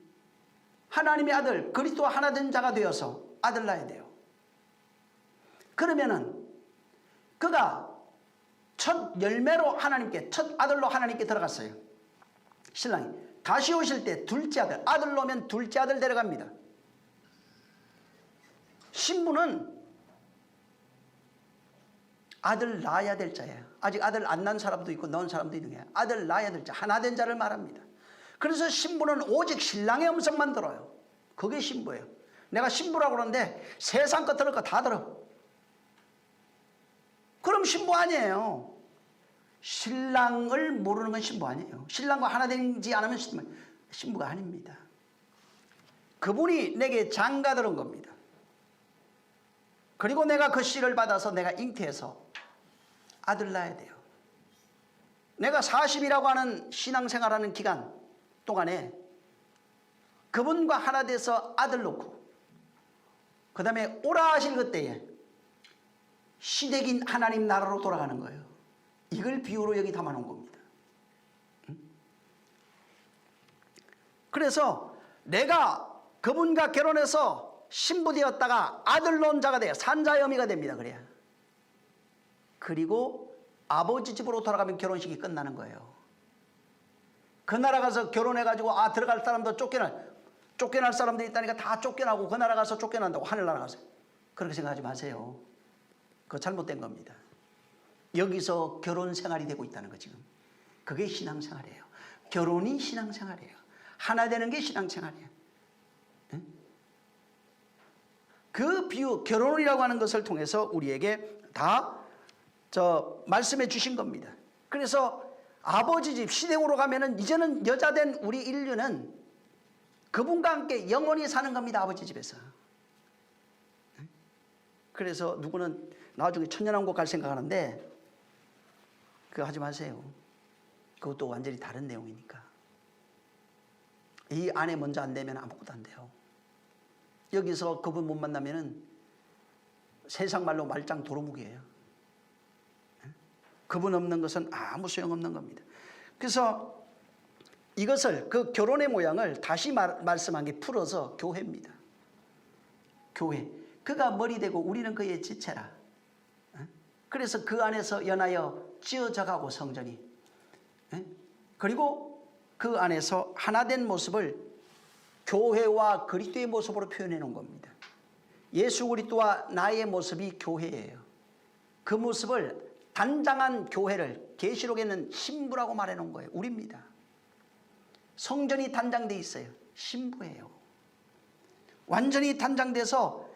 하나님의 아들 그리스도와 하나 된 자가 되어서 아들 낳아야 돼요. 그러면은 그가 첫 열매로 하나님께, 첫 아들로 하나님께 들어갔어요. 신랑이 다시 오실 때 둘째 아들, 아들로 오면 둘째 아들 데려갑니다. 신부는 아들 낳아야 될 자예요. 아직 아들 안 낳은 사람도 있고 낳은 사람도 있는 거예요. 아들 낳아야 될 자, 하나 된 자를 말합니다. 그래서 신부는 오직 신랑의 음성만 들어요. 그게 신부예요. 내가 신부라고 그러는데 세상 거 들을 거 다 들어. 그럼 신부 아니에요. 신랑을 모르는 건 신부 아니에요. 신랑과 하나 되지 않으면 신부가 아닙니다. 그분이 내게 장가 들은 겁니다. 그리고 내가 그 씨를 받아서 내가 잉태해서 아들 낳아야 돼요. 내가 40이라고 하는 신앙생활하는 기간 동안에 그분과 하나 돼서 아들 놓고 그 다음에 오라 하실 그때에 시댁인 하나님 나라로 돌아가는 거예요. 이걸 비유로 여기 담아놓은 겁니다. 그래서 내가 그분과 결혼해서 신부 되었다가 아들 낳은 자가 돼요. 산자의 어미가 됩니다. 그래야. 그리고 아버지 집으로 돌아가면 결혼식이 끝나는 거예요. 그 나라 가서 결혼해가지고 들어갈 사람도 쫓겨날 사람들이 있다니까 다 쫓겨나고 그 나라 가서 쫓겨난다고 하늘나라 가서. 그렇게 생각하지 마세요. 그거 잘못된 겁니다. 여기서 결혼 생활이 되고 있다는 거 지금. 그게 신앙생활이에요. 결혼이 신앙생활이에요. 하나 되는 게 신앙생활이에요. 응? 그 비유, 결혼이라고 하는 것을 통해서 우리에게 다 말씀해 주신 겁니다. 그래서 아버지 집 시댁으로 가면은 이제는 여자 된 우리 인류는 그분과 함께 영원히 사는 겁니다. 아버지 집에서. 그래서 누구는 나중에 천년왕국 갈 생각하는데 그거 하지 마세요. 그것도 완전히 다른 내용이니까. 이 안에 먼저 안 되면 아무것도 안 돼요. 여기서 그분 못 만나면은 세상 말로 말짱 도루묵이에요. 그분 없는 것은 아무 소용없는 겁니다. 그래서 이것을 그 결혼의 모양을 다시 말씀한 게 풀어서 교회입니다. 교회. 그가 머리 되고 우리는 그의 지체라. 그래서 그 안에서 연하여 지어져 가고 성전이. 그리고 그 안에서 하나된 모습을 교회와 그리스도의 모습으로 표현해 놓은 겁니다. 예수 그리스도와 나의 모습이 교회예요. 그 모습을 단장한 교회를 계시록에는 신부라고 말해 놓은 거예요. 우리입니다. 성전이 단장돼 있어요. 신부예요. 완전히 단장돼서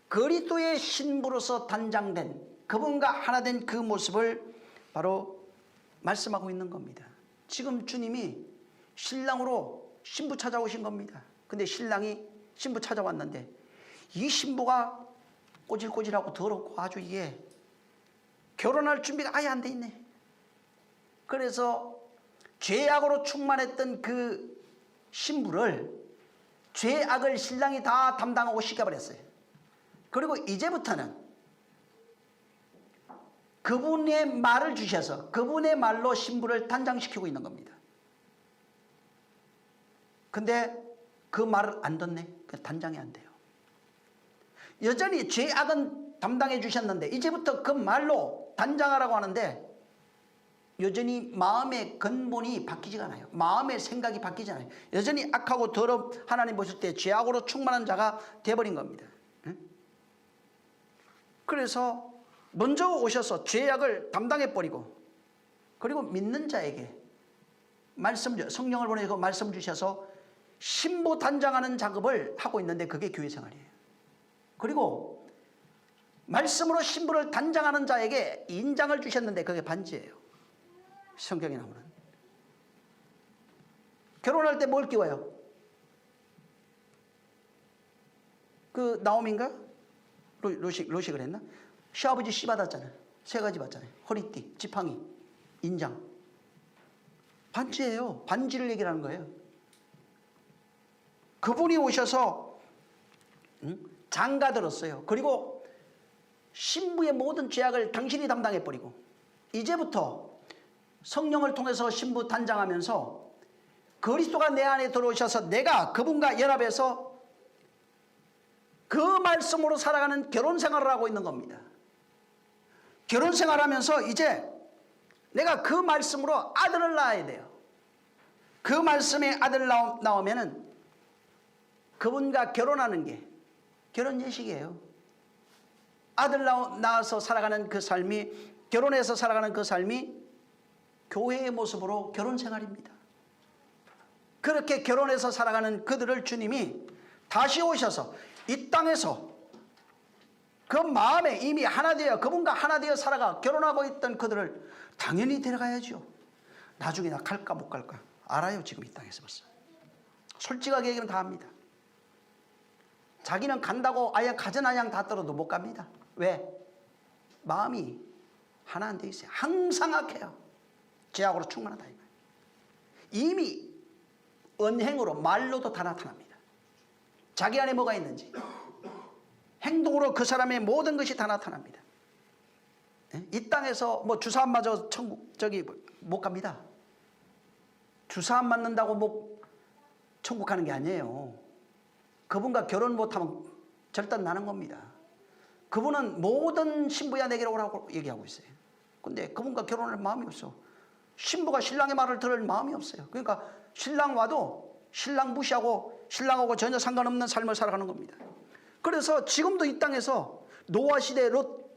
그리스도의 신부로서 단장된 그분과 하나 된 그 모습을 바로 말씀하고 있는 겁니다. 지금 주님이 신랑으로 신부 찾아오신 겁니다. 근데 신랑이 신부 찾아왔는데 이 신부가 꼬질꼬질하고 더럽고 아주 이게 결혼할 준비가 아예 안 돼 있네. 그래서 죄악으로 충만했던 그 신부를 죄악을 신랑이 다 담당하고 시켜버렸어요. 그리고 이제부터는 그분의 말을 주셔서 그분의 말로 신부를 단장시키고 있는 겁니다. 근데 그 말을 안 듣네. 단장이 안 돼요. 여전히 죄악은 담당해 주셨는데 이제부터 그 말로 단장하라고 하는데 여전히 마음의 근본이 바뀌지가 않아요. 마음의 생각이 바뀌지 않아요. 여전히 악하고 더럽 하나님 보실 때 죄악으로 충만한 자가 돼버린 겁니다. 그래서 먼저 오셔서 죄악을 담당해버리고 그리고 믿는 자에게 성령을 보내서 말씀 주셔서 신부 단장하는 작업을 하고 있는데 그게 교회 생활이에요. 그리고 말씀으로 신부를 단장하는 자에게 인장을 주셨는데 그게 반지예요. 성경에 나오는. 결혼할 때 뭘 끼워요? 그 나오미인가? 로식을 했나? 시아버지 씨 받았잖아요. 3가지 받잖아요. 허리띠, 지팡이, 인장. 반지예요. 반지를 얘기하는 거예요. 그분이 오셔서 장가 들었어요. 그리고 신부의 모든 죄악을 당신이 담당해버리고 이제부터 성령을 통해서 신부 단장하면서 그리스도가 내 안에 들어오셔서 내가 그분과 연합해서 그 말씀으로 살아가는 결혼 생활을 하고 있는 겁니다. 결혼 생활하면서 이제 내가 그 말씀으로 아들을 낳아야 돼요. 그 말씀에 아들 나오면은 그분과 결혼하는 게 결혼 예식이에요. 아들 낳아서 살아가는 그 삶이, 결혼해서 살아가는 그 삶이 교회의 모습으로 결혼 생활입니다. 그렇게 결혼해서 살아가는 그들을 주님이 다시 오셔서 이 땅에서 그 마음에 이미 하나 되어 그분과 하나 되어 살아가 결혼하고 있던 그들을 당연히 데려가야죠. 나중에 나 갈까 못 갈까 알아요. 지금 이 땅에서 벌써 솔직하게 얘기는 다 합니다. 자기는 간다고 아양 가전 아양 다 떨어도 못 갑니다. 왜? 마음이 하나 안 돼 있어요. 항상 악해요. 죄악으로 충만하다 이거예요. 이미 언행으로 말로도 다 나타납니다. 자기 안에 뭐가 있는지 행동으로 그 사람의 모든 것이 다 나타납니다. 이 땅에서 뭐 주사 안 맞아 천국 저기 못 갑니다. 주사 안 맞는다고 천국 가는 게 아니에요. 그분과 결혼 못하면 절단 나는 겁니다. 그분은 모든 신부야 내게로 오라고 얘기하고 있어요. 근데 그분과 결혼할 마음이 없어. 신부가 신랑의 말을 들을 마음이 없어요. 그러니까 신랑 와도 신랑 무시하고 신랑하고 전혀 상관없는 삶을 살아가는 겁니다. 그래서 지금도 이 땅에서 노아 시대 롯,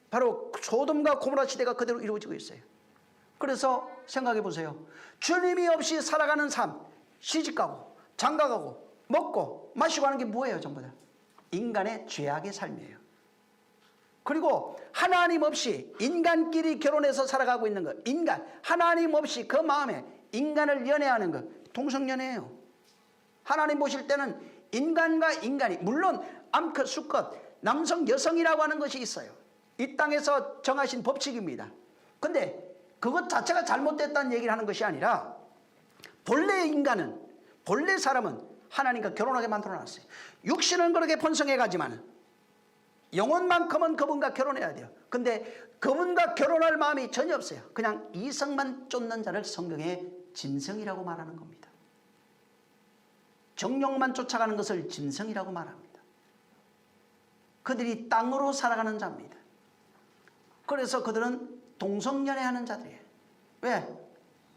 바로 소돔과 고모라 시대가 그대로 이루어지고 있어요. 그래서 생각해 보세요. 주님이 없이 살아가는 삶, 시집가고 장가가고 먹고 마시고 하는 게 뭐예요? 전부 다 인간의 죄악의 삶이에요. 그리고 하나님 없이 인간끼리 결혼해서 살아가고 있는 것, 인간 하나님 없이 그 마음에 인간을 연애하는 것, 동성연애예요. 하나님 보실 때는 인간과 인간이, 물론 암컷 수컷 남성 여성이라고 하는 것이 있어요. 이 땅에서 정하신 법칙입니다. 근데 그것 자체가 잘못됐다는 얘기를 하는 것이 아니라 본래 인간은, 본래 사람은 하나님과 결혼하게 만들어놨어요. 육신은 그렇게 번성해 가지만 영혼만큼은 그분과 결혼해야 돼요. 근데 그분과 결혼할 마음이 전혀 없어요. 그냥 이성만 쫓는 자를 성경에 짐승이라고 말하는 겁니다. 정욕만 쫓아가는 것을 짐승이라고 말합니다. 그들이 땅으로 살아가는 자입니다. 그래서 그들은 동성연애하는 자들이에요. 왜?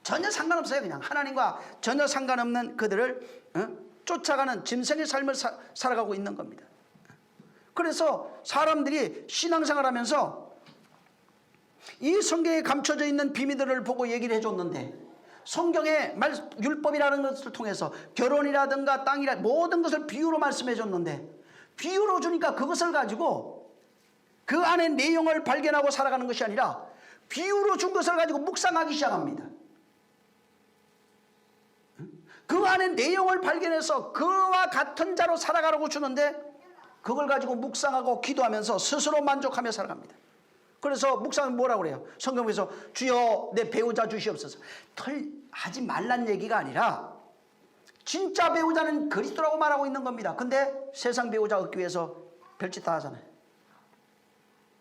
전혀 상관없어요. 그냥 하나님과 전혀 상관없는 그들을 쫓아가는 짐승의 삶을 살아가고 있는 겁니다. 그래서 사람들이 신앙생활 하면서 이 성경에 감춰져 있는 비밀들을 보고 얘기를 해줬는데, 성경의 율법이라는 것을 통해서 결혼이라든가 땅이라 모든 것을 비유로 말씀해 줬는데, 비유로 주니까 그것을 가지고 그 안에 내용을 발견하고 살아가는 것이 아니라 비유로 준 것을 가지고 묵상하기 시작합니다. 그 안에 내용을 발견해서 그와 같은 자로 살아가라고 주는데 그걸 가지고 묵상하고 기도하면서 스스로 만족하며 살아갑니다. 그래서 묵상은 뭐라고 그래요? 성경에서 주여 내 배우자 주시옵소서. 하지 말란 얘기가 아니라 진짜 배우자는 그리스도라고 말하고 있는 겁니다. 근데 세상 배우자 얻기 위해서 별짓 다 하잖아요.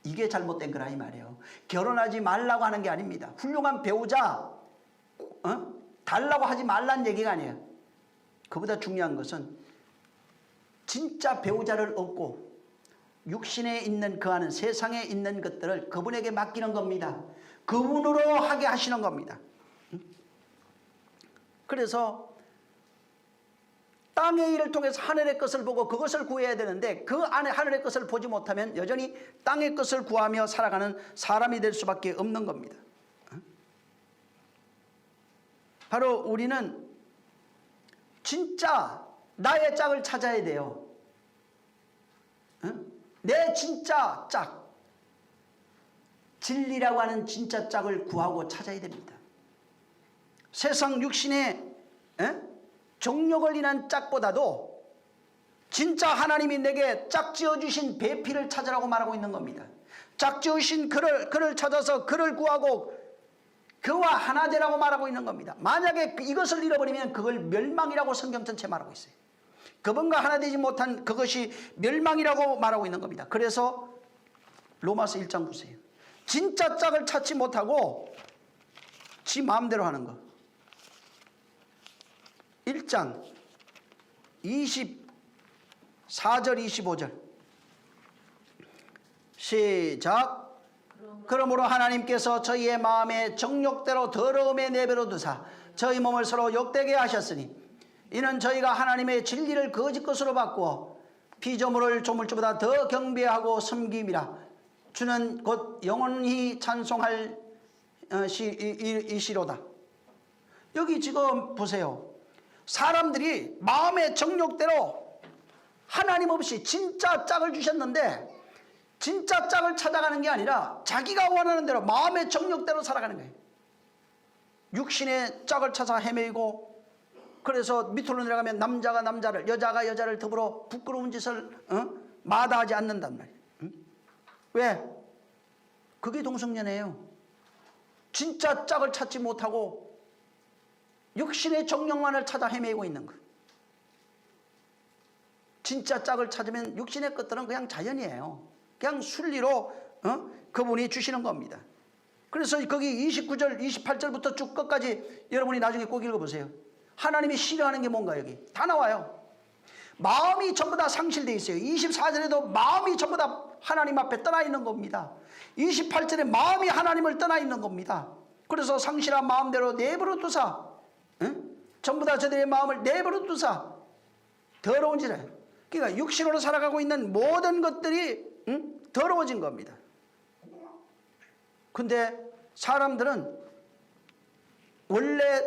이게 잘못된 거라 이 말이에요. 결혼하지 말라고 하는 게 아닙니다. 훌륭한 배우자 달라고 하지 말란 얘기가 아니에요. 그보다 중요한 것은 진짜 배우자를 얻고 육신에 있는 그 안은 세상에 있는 것들을 그분에게 맡기는 겁니다. 그분으로 하게 하시는 겁니다. 그래서 땅의 일을 통해서 하늘의 것을 보고 그것을 구해야 되는데 그 안에 하늘의 것을 보지 못하면 여전히 땅의 것을 구하며 살아가는 사람이 될 수밖에 없는 겁니다. 바로 우리는 진짜 나의 짝을 찾아야 돼요. 내 진짜 짝, 진리라고 하는 진짜 짝을 구하고 찾아야 됩니다. 세상 육신의 정욕을 인한 짝보다도 진짜 하나님이 내게 짝 지어주신 배필을 찾으라고 말하고 있는 겁니다. 짝 지으신 그를 찾아서 그를 구하고 그와 하나 되라고 말하고 있는 겁니다. 만약에 이것을 잃어버리면 그걸 멸망이라고 성경 전체 말하고 있어요. 그분과 하나 되지 못한 그것이 멸망이라고 말하고 있는 겁니다. 그래서 로마서 1장 보세요. 진짜 짝을 찾지 못하고 지 마음대로 하는 거. 1장 24절 25절 시작. 그러므로 하나님께서 저희의 마음의 정욕대로 더러움에 내버려 두사 저희 몸을 서로 욕되게 하셨으니 이는 저희가 하나님의 진리를 거짓 것으로 바꾸어 피조물을 조물주보다 더 경배하고 섬김이라. 주는 곧 영원히 찬송할 이시로다. 여기 지금 보세요. 사람들이 마음의 정욕대로 하나님 없이 진짜 짝을 주셨는데 진짜 짝을 찾아가는 게 아니라 자기가 원하는 대로 마음의 정욕대로 살아가는 거예요. 육신의 짝을 찾아 헤매이고 그래서 밑으로 내려가면 남자가 남자를 여자가 여자를 더불어 부끄러운 짓을 마다하지 않는단 말이에요. 왜? 그게 동성연애예요. 진짜 짝을 찾지 못하고 육신의 정욕만을 찾아 헤매고 있는 거예요. 진짜 짝을 찾으면 육신의 것들은 그냥 자연이에요. 그냥 순리로 그분이 주시는 겁니다. 그래서 거기 29절 28절부터 쭉 끝까지 여러분이 나중에 꼭 읽어보세요. 하나님이 싫어하는 게 뭔가 여기 다 나와요. 마음이 전부 다 상실되어 있어요. 24절에도 마음이 전부 다 하나님 앞에 떠나 있는 겁니다. 28절에 마음이 하나님을 떠나 있는 겁니다. 그래서 상실한 마음대로 내버려 두사 전부 다 저들의 마음을 내버려 두사 더러운지라. 그러니까 육신으로 살아가고 있는 모든 것들이 더러워진 겁니다. 근데 사람들은 원래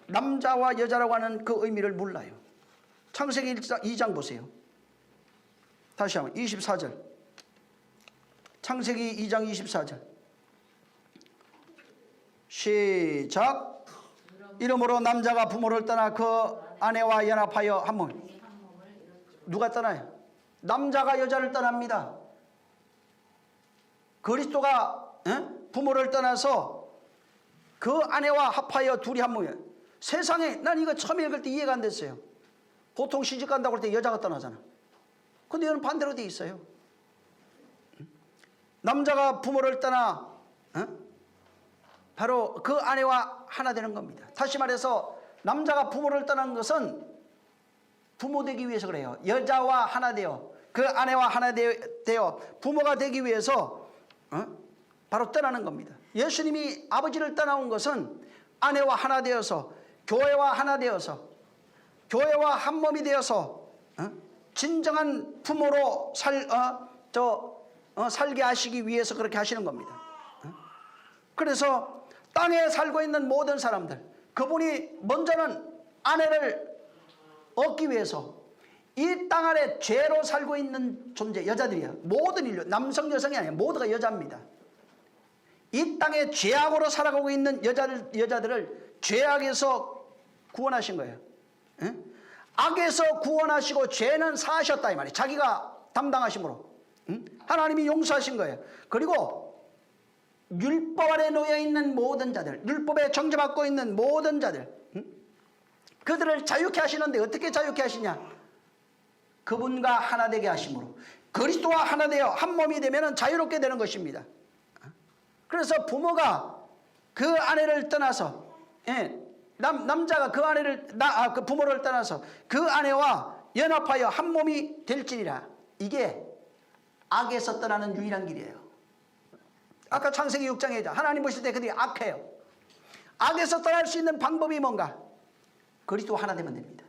남자와 여자라고 하는 그 의미를 몰라요. 창세기 2장 보세요. 다시 한번 24절. 창세기 2장 24절. 시작. 이러므로 남자가 부모를 떠나 그 아내와 연합하여 한 몸. 누가 떠나요? 남자가 여자를 떠납니다. 그리스도가 부모를 떠나서 그 아내와 합하여 둘이 한 몸이에요. 세상에 난 이거 처음 읽을 때 이해가 안 됐어요. 보통 시집 간다고 할 때 여자가 떠나잖아. 근데 이건 반대로 돼 있어요. 남자가 부모를 떠나 바로 그 아내와 하나 되는 겁니다. 다시 말해서 남자가 부모를 떠난 것은 부모 되기 위해서 그래요. 여자와 하나 되어 그 아내와 하나 되어 부모가 되기 위해서 바로 떠나는 겁니다. 예수님이 아버지를 떠나온 것은 아내와 하나 되어서 교회와 하나 되어서 교회와 한 몸이 되어서 진정한 부모로 살게 하시기 위해서 그렇게 하시는 겁니다. 그래서 땅에 살고 있는 모든 사람들 그분이 먼저는 아내를 얻기 위해서 이 땅 아래 죄로 살고 있는 존재 여자들이야. 모든 인류 남성 여성이 아니야. 모두가 여자입니다. 이 땅에 죄악으로 살아가고 있는 여자들을 죄악에서 구원하신 거예요. 악에서 구원하시고 죄는 사하셨다 이 말이에요. 자기가 담당하심으로 하나님이 용서하신 거예요. 그리고 율법 아래 놓여 있는 모든 자들, 율법에 정죄받고 있는 모든 자들, 그들을 자유케 하시는데 어떻게 자유케 하시냐? 그분과 하나 되게 하심으로 그리스도와 하나 되어 한 몸이 되면 자유롭게 되는 것입니다. 그래서 부모가 그 아내를 떠나서 남자가 그 아내를 그 부모를 떠나서 그 아내와 연합하여 한 몸이 될지니라. 이게 악에서 떠나는 유일한 길이에요. 아까 창세기 6장에 하나님 보실 때 그들이 악해요. 악에서 떠날 수 있는 방법이 뭔가? 그리스도 하나 되면 됩니다.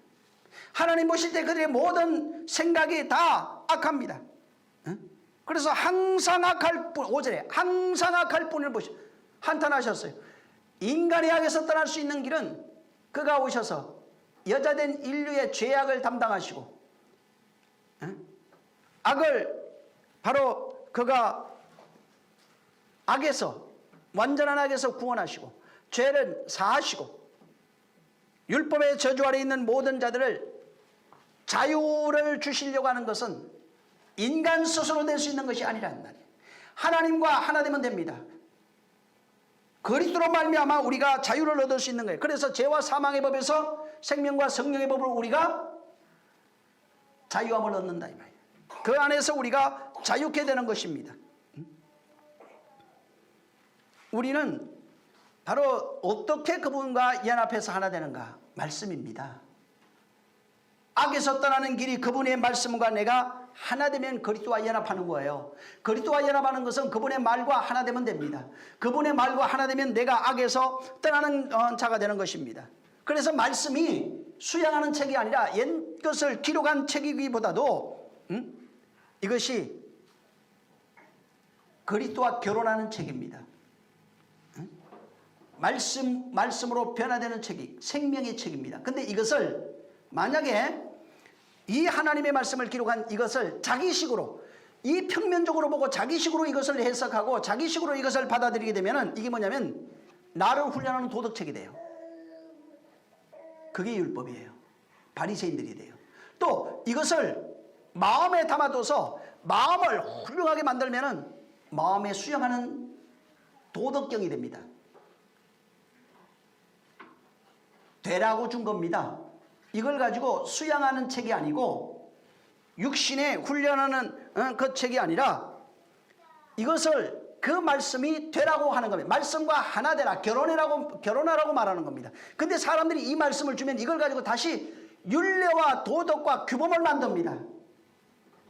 하나님 보실 때 그들의 모든 생각이 다 악합니다. 그래서 항상 악할 뿐, 5절에 항상 악할 뿐을 한탄하셨어요. 인간의 악에서 떠날 수 있는 길은 그가 오셔서 여자된 인류의 죄악을 담당하시고 악을 바로 그가 악에서 완전한 악에서 구원하시고 죄를 사하시고 율법의 저주 아래 있는 모든 자들을 자유를 주시려고 하는 것은 인간 스스로 될 수 있는 것이 아니라는 말이에요. 하나님과 하나 되면 됩니다. 그리스도로 말미암아 우리가 자유를 얻을 수 있는 거예요. 그래서 죄와 사망의 법에서 생명과 성령의 법을 우리가 자유함을 얻는다 이 말이에요. 그 안에서 우리가 자유케 되는 것입니다. 우리는 바로 어떻게 그분과 연합해서 하나 되는가? 말씀입니다. 악에서 떠나는 길이 그분의 말씀과 내가 하나 되면 그리스도와 연합하는 거예요. 그리스도와 연합하는 것은 그분의 말과 하나 되면 됩니다. 그분의 말과 하나 되면 내가 악에서 떠나는 자가 되는 것입니다. 그래서 말씀이 수양하는 책이 아니라 옛 것을 기록한 책이기보다도 이것이 그리스도와 결혼하는 책입니다. 말씀으로 변화되는 책이 생명의 책입니다. 근데 이것을 만약에 이 하나님의 말씀을 기록한 이것을 자기식으로 이 평면적으로 보고 자기식으로 이것을 해석하고 자기식으로 이것을 받아들이게 되면 이게 뭐냐면 나를 훈련하는 도덕책이 돼요. 그게 율법이에요. 바리새인들이 돼요. 또 이것을 마음에 담아둬서 마음을 훌륭하게 만들면은 마음에 수용하는 도덕경이 됩니다. 되라고 준 겁니다. 이걸 가지고 수양하는 책이 아니고 육신에 훈련하는 그 책이 아니라 이것을 그 말씀이 되라고 하는 겁니다. 말씀과 하나 되라, 결혼하라고 말하는 겁니다. 근데 사람들이 이 말씀을 주면 이걸 가지고 다시 율례와 도덕과 규범을 만듭니다.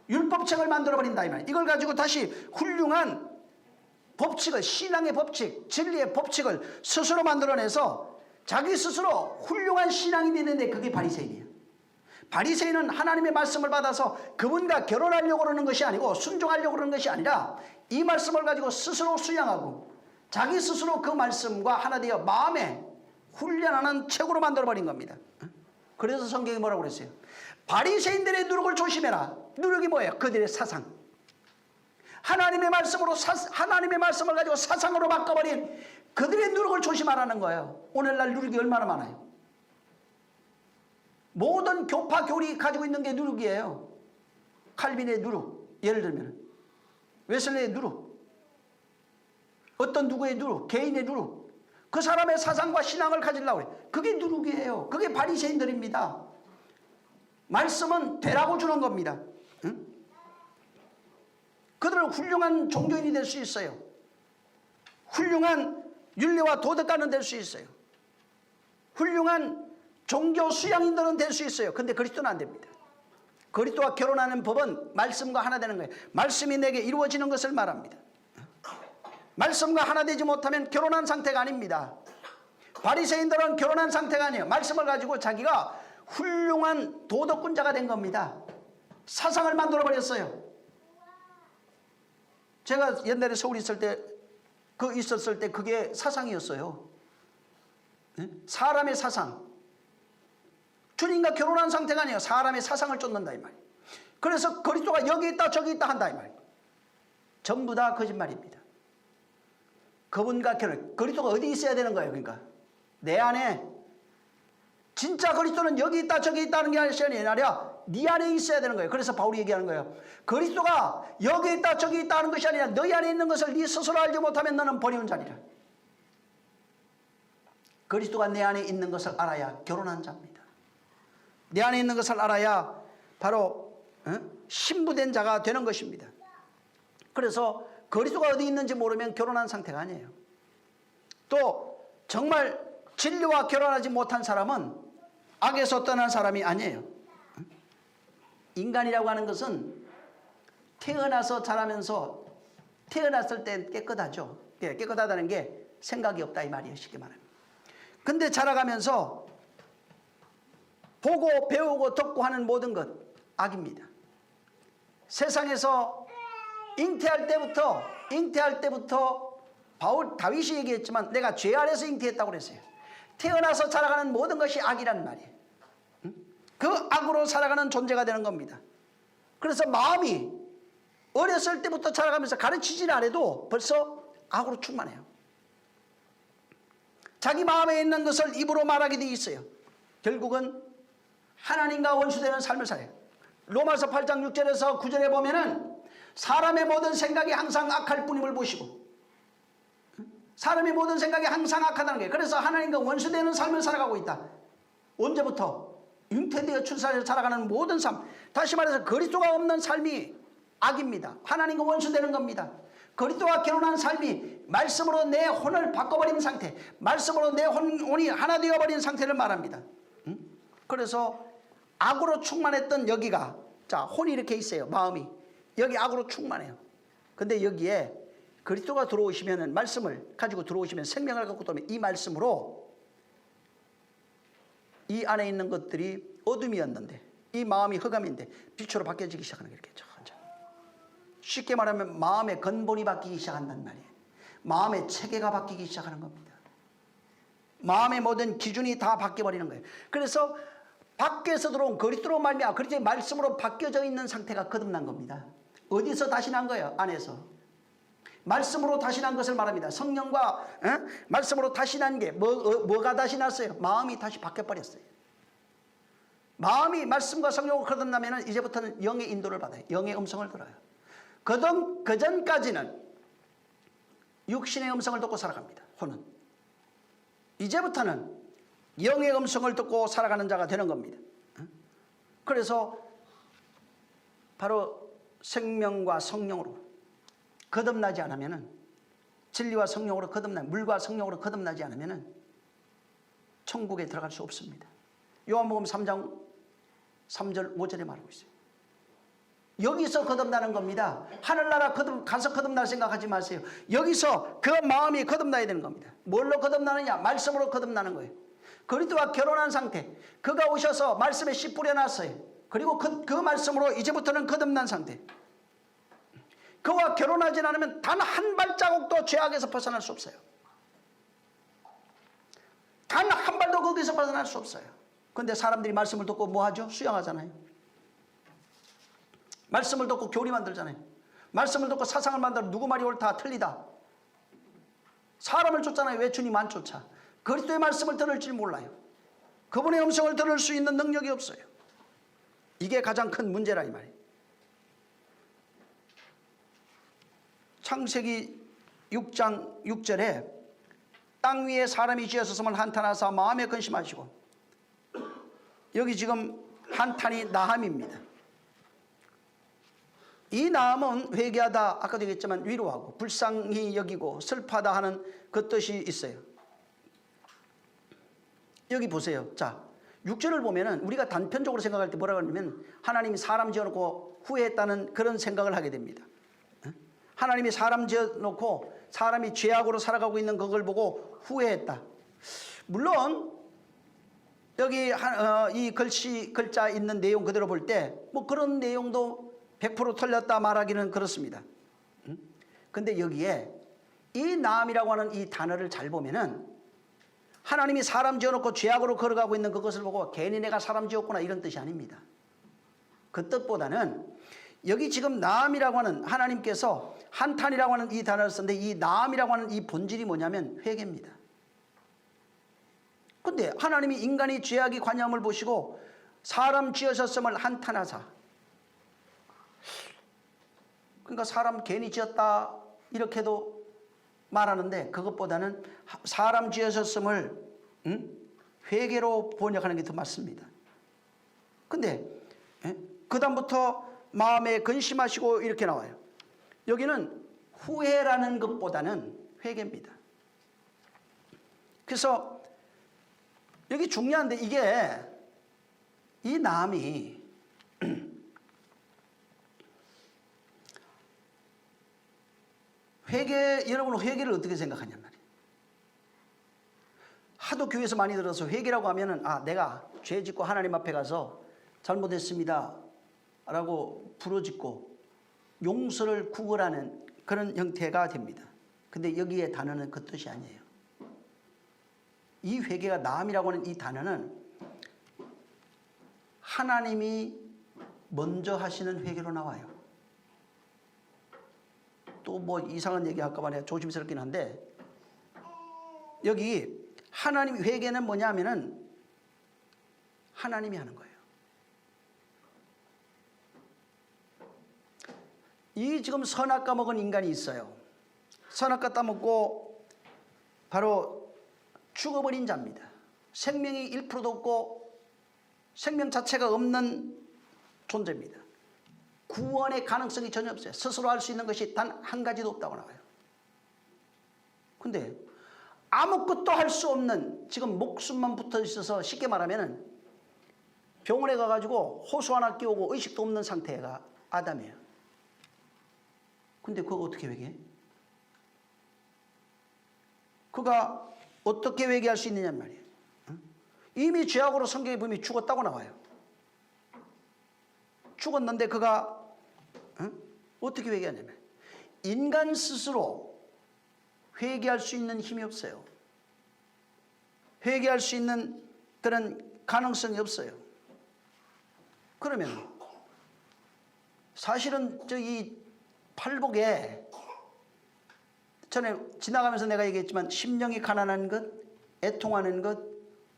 율법책을 만들어버린다 이 말이에요. 이걸 가지고 다시 훌륭한 법칙을, 신앙의 법칙, 진리의 법칙을 스스로 만들어내서 자기 스스로 훌륭한 신앙이 되는데 그게 바리새인이에요. 바리새인은 하나님의 말씀을 받아서 그분과 결혼하려고 그러는 것이 아니고 순종하려고 그러는 것이 아니라 이 말씀을 가지고 스스로 수양하고 자기 스스로 그 말씀과 하나 되어 마음에 훈련하는 책으로 만들어버린 겁니다. 그래서 성경이 뭐라고 그랬어요? 바리새인들의 누룩을 조심해라. 누룩이 뭐예요? 그들의 사상. 하나님의 말씀으로 하나님의 말씀을 가지고 사상으로 바꿔버린 그들의 누룩을 조심하라는 거예요. 오늘날 누룩이 얼마나 많아요. 모든 교파 교리 가지고 있는 게 누룩이에요. 칼빈의 누룩, 예를 들면 웨슬리의 누룩, 어떤 누구의 누룩, 개인의 누룩, 그 사람의 사상과 신앙을 가지려고 해요. 그게 누룩이에요. 그게 바리새인들입니다. 말씀은 되라고 주는 겁니다. 응? 그들은 훌륭한 종교인이 될 수 있어요. 훌륭한 윤리와 도덕가는 될 수 있어요. 훌륭한 종교 수양인들은 될 수 있어요. 근데 그리스도는 안 됩니다. 그리스도와 결혼하는 법은 말씀과 하나 되는 거예요. 말씀이 내게 이루어지는 것을 말합니다. 말씀과 하나 되지 못하면 결혼한 상태가 아닙니다. 바리새인들은 결혼한 상태가 아니에요. 말씀을 가지고 자기가 훌륭한 도덕군자가 된 겁니다. 사상을 만들어버렸어요. 제가 옛날에 서울 있었을 때 그게 사상이었어요. 사람의 사상. 주님과 결혼한 상태가 아니에요. 사람의 사상을 쫓는다 이 말이에요. 그래서 그리스도가 여기 있다 저기 있다 한다 이 말이에요. 전부 다 거짓말입니다. 그분과 결혼. 그리스도가 어디 있어야 되는 거예요? 그러니까 내 안에 진짜 그리스도는 여기 있다 저기 있다는 게 아니라 네 안에 있어야 되는 거예요. 그래서 바울이 얘기하는 거예요. 그리스도가 여기 있다 저기 있다 하는 것이 아니라 너희 안에 있는 것을 네 스스로 알지 못하면 너는 버리는 자리라. 그리스도가 내 안에 있는 것을 알아야 결혼한 자입니다. 내 안에 있는 것을 알아야 바로 신부된 자가 되는 것입니다. 그래서 그리스도가 어디 있는지 모르면 결혼한 상태가 아니에요. 또 정말 진리와 결혼하지 못한 사람은 악에서 떠난 사람이 아니에요. 인간이라고 하는 것은 태어나서 자라면서 태어났을 때 깨끗하죠. 깨끗하다는 게 생각이 없다 이 말이에요. 쉽게 말하면. 근데 자라가면서 보고 배우고 듣고 하는 모든 것 악입니다. 세상에서 잉태할 때부터 다윗이 얘기했지만 내가 죄 아래서 잉태했다고 그랬어요. 태어나서 자라가는 모든 것이 악이라는 말이에요. 그 악으로 살아가는 존재가 되는 겁니다. 그래서 마음이 어렸을 때부터 자라가면서 가르치지는 않아도 벌써 악으로 충만해요. 자기 마음에 있는 것을 입으로 말하게 돼 있어요. 결국은 하나님과 원수되는 삶을 살아요. 로마서 8장 6절에서 9절에 보면은 사람의 모든 생각이 항상 악할 뿐임을 보시고 사람의 모든 생각이 항상 악하다는 거예요. 그래서 하나님과 원수되는 삶을 살아가고 있다. 언제부터? 잉태되어 출산해서 살아가는 모든 삶, 다시 말해서 그리스도가 없는 삶이 악입니다. 하나님과 원수되는 겁니다. 그리스도와 결혼한 삶이 말씀으로 내 혼을 바꿔버린 상태, 말씀으로 내 혼이 하나 되어버린 상태를 말합니다. 그래서 악으로 충만했던 여기가, 자, 혼이 이렇게 있어요. 마음이 여기 악으로 충만해요. 근데 여기에 그리스도가 들어오시면은, 말씀을 가지고 들어오시면, 생명을 갖고 들어오면 이 말씀으로 이 안에 있는 것들이 어둠이었는데, 이 마음이 흑암인데 빛으로 바뀌어지기 시작하는 게 이렇게 천천히. 쉽게 말하면 마음의 근본이 바뀌기 시작한단 말이에요. 마음의 체계가 바뀌기 시작하는 겁니다. 마음의 모든 기준이 다 바뀌어버리는 거예요. 그래서 밖에서 들어온 그리스도로 말미암아 그리스도의 말씀으로 바뀌어져 있는 상태가 거듭난 겁니다. 어디서 다시 난 거예요? 안에서. 말씀으로 다시 난 것을 말합니다. 성령과 말씀으로 다시 난 게 뭐가 다시 났어요? 마음이 다시 바뀌어버렸어요. 마음이 말씀과 성령으로 거듭나면 이제부터는 영의 인도를 받아요. 영의 음성을 들어요. 그 전까지는 육신의 음성을 듣고 살아갑니다. 혼은. 이제부터는 영의 음성을 듣고 살아가는 자가 되는 겁니다. 그래서 바로 생명과 성령으로 거듭나지 않으면은, 진리와 성령으로 물과 성령으로 거듭나지 않으면은 천국에 들어갈 수 없습니다. 요한복음 3장 3절 5절에 말하고 있어요. 여기서 거듭나는 겁니다. 하늘나라 가서 거듭날 생각하지 마세요. 여기서 그 마음이 거듭나야 되는 겁니다. 뭘로 거듭나느냐? 말씀으로 거듭나는 거예요. 그리스도와 결혼한 상태, 그가 오셔서 말씀에 씨 뿌려놨어요. 그리고 그 말씀으로 이제부터는 거듭난 상태. 그와 결혼하지 않으면 단 한 발자국도 죄악에서 벗어날 수 없어요. 단 한 발도 거기서 벗어날 수 없어요. 그런데 사람들이 말씀을 듣고 뭐 하죠? 수양하잖아요. 말씀을 듣고 교리 만들잖아요. 말씀을 듣고 사상을 만들어 누구 말이 옳다 틀리다. 사람을 쫓잖아요. 왜 주님 안 쫓아? 그리스도의 말씀을 들을 줄 몰라요. 그분의 음성을 들을 수 있는 능력이 없어요. 이게 가장 큰 문제라 이 말이에요. 창세기 6장 6절에 땅 위에 사람이 지어섰음을 한탄하사 마음에 근심하시고, 여기 지금 한탄이 나함입니다. 이 나함은 회개하다, 아까도 얘기했지만 위로하고 불쌍히 여기고 슬퍼하다 하는 그 뜻이 있어요. 여기 보세요. 자, 6절을 보면은 우리가 단편적으로 생각할 때 뭐라고 하냐면 하나님이 사람 지어놓고 후회했다는 그런 생각을 하게 됩니다. 하나님이 사람 지어놓고 사람이 죄악으로 살아가고 있는 그걸 보고 후회했다. 물론 여기 이 글자 있는 내용 그대로 볼 때 뭐 그런 내용도 100% 틀렸다 말하기는 그렇습니다. 근데 여기에 이 나함이라고 하는 이 단어를 잘 보면은 하나님이 사람 지어놓고 죄악으로 걸어가고 있는 그것을 보고 괜히 내가 사람 지었구나 이런 뜻이 아닙니다. 그 뜻보다는 여기 지금 나함이라고 하는, 하나님께서 한탄이라고 하는 이 단어를 썼는데 이 나함이라고 하는 이 본질이 뭐냐면 회개입니다. 근데 하나님이 인간이 죄악이 관념을 보시고 사람 지으셨음을 한탄하사, 그러니까 사람 괜히 지었다 이렇게도 말하는데 그것보다는 사람 지으셨음을 회개로 번역하는 게 더 맞습니다. 근데 그 다음부터 마음에 근심하시고 이렇게 나와요. 여기는 후회라는 것보다는 회개입니다. 그래서 여기 중요한데 이게 이 나함이 여러분은 회개를 어떻게 생각하냔 말이에요. 하도 교회에서 많이 들어서 회개라고 하면은 내가 죄 짓고 하나님 앞에 가서 잘못했습니다 라고 부르짖고 용서를 구걸하는 그런 형태가 됩니다. 근데 여기에 단어는 그 뜻이 아니에요. 이 회개가 나함이라고 하는 이 단어는 하나님이 먼저 하시는 회개로 나와요. 또 뭐 이상한 얘기 할까 봐 내가 조심스럽긴 한데, 여기 하나님 회개는 뭐냐면은 하나님이 하는 거예요. 이 지금 선악 까먹은 인간이 있어요. 선악 따먹고 바로 죽어버린 자입니다. 생명이 1%도 없고 생명 자체가 없는 존재입니다. 구원의 가능성이 전혀 없어요. 스스로 할 수 있는 것이 단 한 가지도 없다고 나와요. 근데 아무것도 할 수 없는, 지금 목숨만 붙어 있어서 쉽게 말하면 병원에 가가지고 호수 하나 끼우고 의식도 없는 상태가 아담이에요. 근데 그거 어떻게 회개해? 그가 어떻게 회개할 수 있느냐 말이에요. 이미 죄악으로 성경에 보면 죽었다고 나와요. 죽었는데 그가 어떻게 회개하냐면 인간 스스로 회개할 수 있는 힘이 없어요. 회개할 수 있는 그런 가능성이 없어요. 그러면 사실은 이 팔복에 전에 지나가면서 내가 얘기했지만 심령이 가난한 것, 애통하는 것,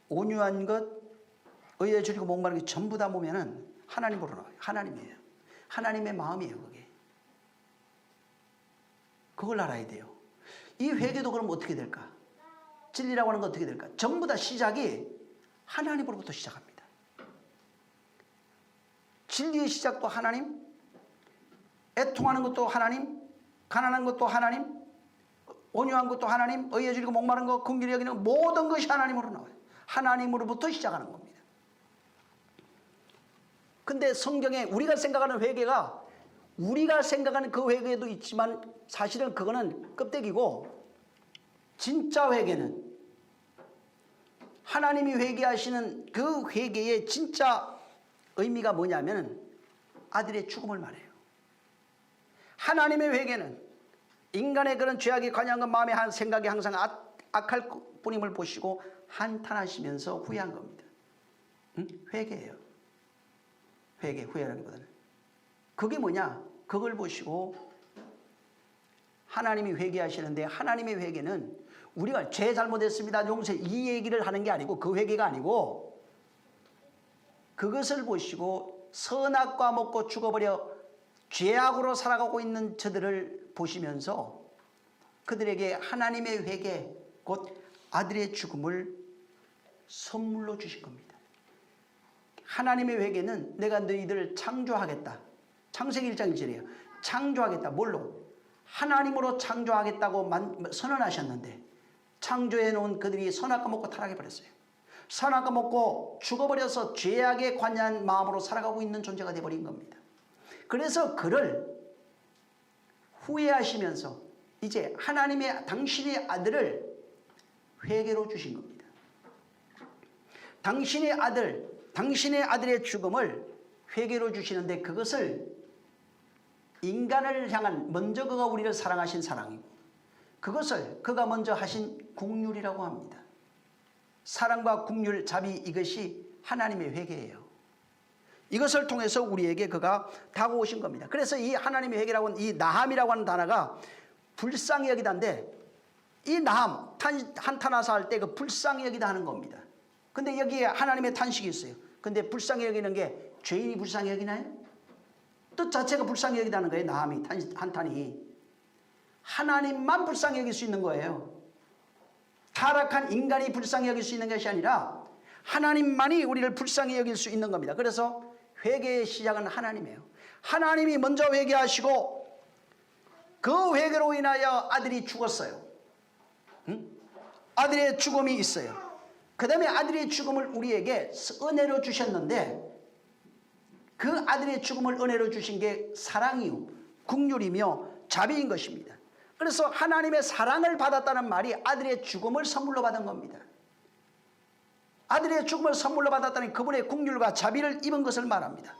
온유한 것, 의에 줄이고 목마른 게 전부 다 보면은 하나님으로 나와요. 하나님이에요. 하나님의 마음이에요, 그게. 그걸 알아야 돼요. 이 회개도 그럼 어떻게 될까? 진리라고 하는 건 어떻게 될까? 전부 다 시작이 하나님으로부터 시작합니다. 진리의 시작도 하나님, 애통하는 것도 하나님, 가난한 것도 하나님, 온유한 것도 하나님, 의에 줄이고 목마른 것, 긍휼히 여기는 모든 것이 하나님으로 나와요. 하나님으로부터 시작하는 겁니다. 근데 성경에 우리가 생각하는 회개가 우리가 생각하는 그 회개도 있지만 사실은 그거는 껍데기고, 진짜 회개는 하나님이 회개하시는 그 회개의 진짜 의미가 뭐냐면 아들의 죽음을 말해요. 하나님의 회개는 인간의 그런 죄악이 관여한 것, 마음의 한 생각이 항상 악할 뿐임을 보시고 한탄하시면서 후회한 겁니다. 회개예요. 회개, 후회라기보다는. 그게 뭐냐? 그걸 보시고 하나님이 회개하시는데, 하나님의 회개는 우리가 죄 잘못했습니다, 용서해, 이 얘기를 하는 게 아니고, 그 회개가 아니고, 그것을 보시고 선악과 먹고 죽어버려 죄악으로 살아가고 있는 저들을 보시면서 그들에게 하나님의 회개, 곧 아들의 죽음을 선물로 주신 겁니다. 하나님의 회개는 내가 너희들을 창조하겠다. 창세기 1장 1절이에요. 창조하겠다. 뭘로? 하나님으로 창조하겠다고 선언하셨는데, 창조해 놓은 그들이 선악과 먹고 타락해 버렸어요. 선악과 먹고 죽어버려서 죄악에 관여한 마음으로 살아가고 있는 존재가 되어버린 겁니다. 그래서 그를 후회하시면서 이제 하나님의 당신의 아들을 회개로 주신 겁니다. 당신의 아들의 죽음을 회개로 주시는데, 그것을 인간을 향한, 먼저 그가 우리를 사랑하신 사랑이고, 그것을 그가 먼저 하신 긍휼이라고 합니다. 사랑과 긍휼, 자비, 이것이 하나님의 회개예요. 이것을 통해서 우리에게 그가 다가오신 겁니다. 그래서 이 하나님의 회개라고 하는, 이 나함이라고 하는 단어가 불쌍히 여기다인데, 이 나함, 한탄하사 할 때 그 불쌍히 여기다 하는 겁니다. 근데 여기에 하나님의 탄식이 있어요. 근데 불쌍히 여기는 게 죄인이 불쌍히 여기나요? 뜻 자체가 불쌍히 여기다는 거예요. 나함이, 한탄이. 하나님만 불쌍히 여길 수 있는 거예요. 타락한 인간이 불쌍히 여길 수 있는 것이 아니라 하나님만이 우리를 불쌍히 여길 수 있는 겁니다. 그래서 회개의 시작은 하나님이에요. 하나님이 먼저 회개하시고 그 회개로 인하여 아들이 죽었어요. 아들의 죽음이 있어요. 그 다음에 아들의 죽음을 우리에게 은혜로 주셨는데, 그 아들의 죽음을 은혜로 주신 게 사랑이요, 긍휼이며 자비인 것입니다. 그래서 하나님의 사랑을 받았다는 말이 아들의 죽음을 선물로 받은 겁니다. 아들의 죽음을 선물로 받았다는 그분의 긍휼과 자비를 입은 것을 말합니다.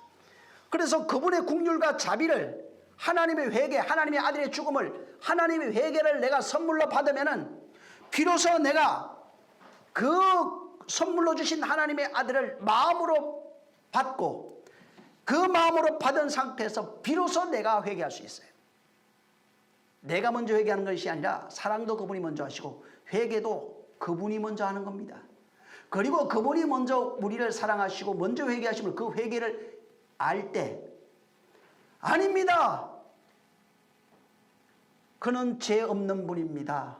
그래서 그분의 긍휼과 자비를, 하나님의 회개, 하나님의 아들의 죽음을, 하나님의 회개를 내가 선물로 받으면은 비로소 내가 그 선물로 주신 하나님의 아들을 마음으로 받고, 그 마음으로 받은 상태에서 비로소 내가 회개할 수 있어요. 내가 먼저 회개하는 것이 아니라 사랑도 그분이 먼저 하시고 회개도 그분이 먼저 하는 겁니다. 그리고 그분이 먼저 우리를 사랑하시고 먼저 회개하시면 그 회개를 알 때, 아닙니다, 그는 죄 없는 분입니다,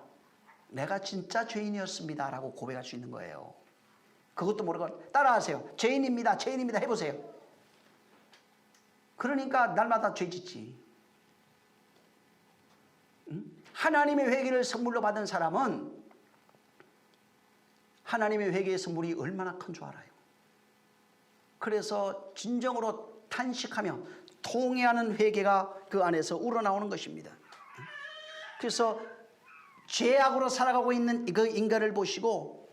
내가 진짜 죄인이었습니다 라고 고백할 수 있는 거예요. 그것도 모르고 따라하세요. 죄인입니다. 죄인입니다. 해보세요. 그러니까 날마다 죄 짓지. 하나님의 회개를 선물로 받은 사람은 하나님의 회개의 선물이 얼마나 큰 줄 알아요. 그래서 진정으로 탄식하며 통회하는 회개가 그 안에서 우러나오는 것입니다. 그래서 죄악으로 살아가고 있는 그 인간을 보시고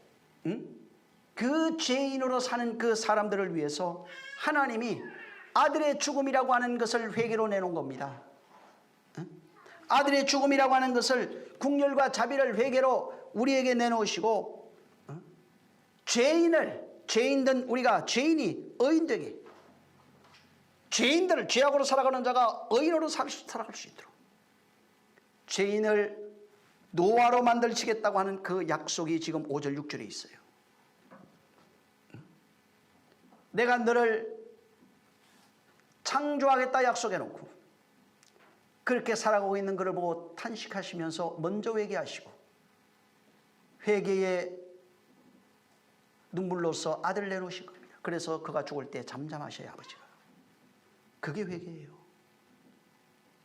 그 죄인으로 사는 그 사람들을 위해서 하나님이 아들의 죽음이라고 하는 것을 회개로 내놓은 겁니다. 아들의 죽음이라고 하는 것을 국률과 자비를 회개로 우리에게 내놓으시고 죄인들 우리가 죄인이 의인되게 죄인들을 죄악으로 살아가는 자가 의인으로 살아갈 수 있도록 죄인을 노아로 만들시겠다고 하는 그 약속이 지금 5절 6절에 있어요. 내가 너를 창조하겠다 약속해놓고 그렇게 살아가고 있는 그를 보고 탄식하시면서 먼저 회개하시고 회개의 눈물로서 아들을 내놓으신 겁니다. 그래서 그가 죽을 때 잠잠하셔야 아버지가. 그게 회개예요.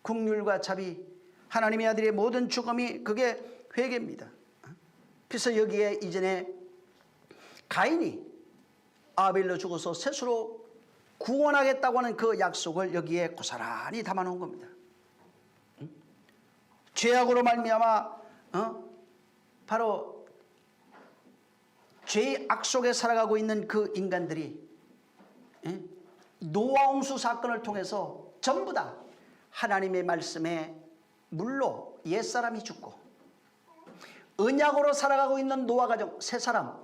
긍휼과 자비, 하나님의 아들의 모든 죽음이 그게 회개입니다. 그래서 여기에 이전에 가인이 아벨로 죽어서 셋으로 구원하겠다고 하는 그 약속을 여기에 고스란히 담아놓은 겁니다. 죄악으로 말미암아 바로 죄의 악 속에 살아가고 있는 그 인간들이 노아 홍수 사건을 통해서 전부 다 하나님의 말씀에 물로 옛사람이 죽고 언약으로 살아가고 있는 노아 가족 세 사람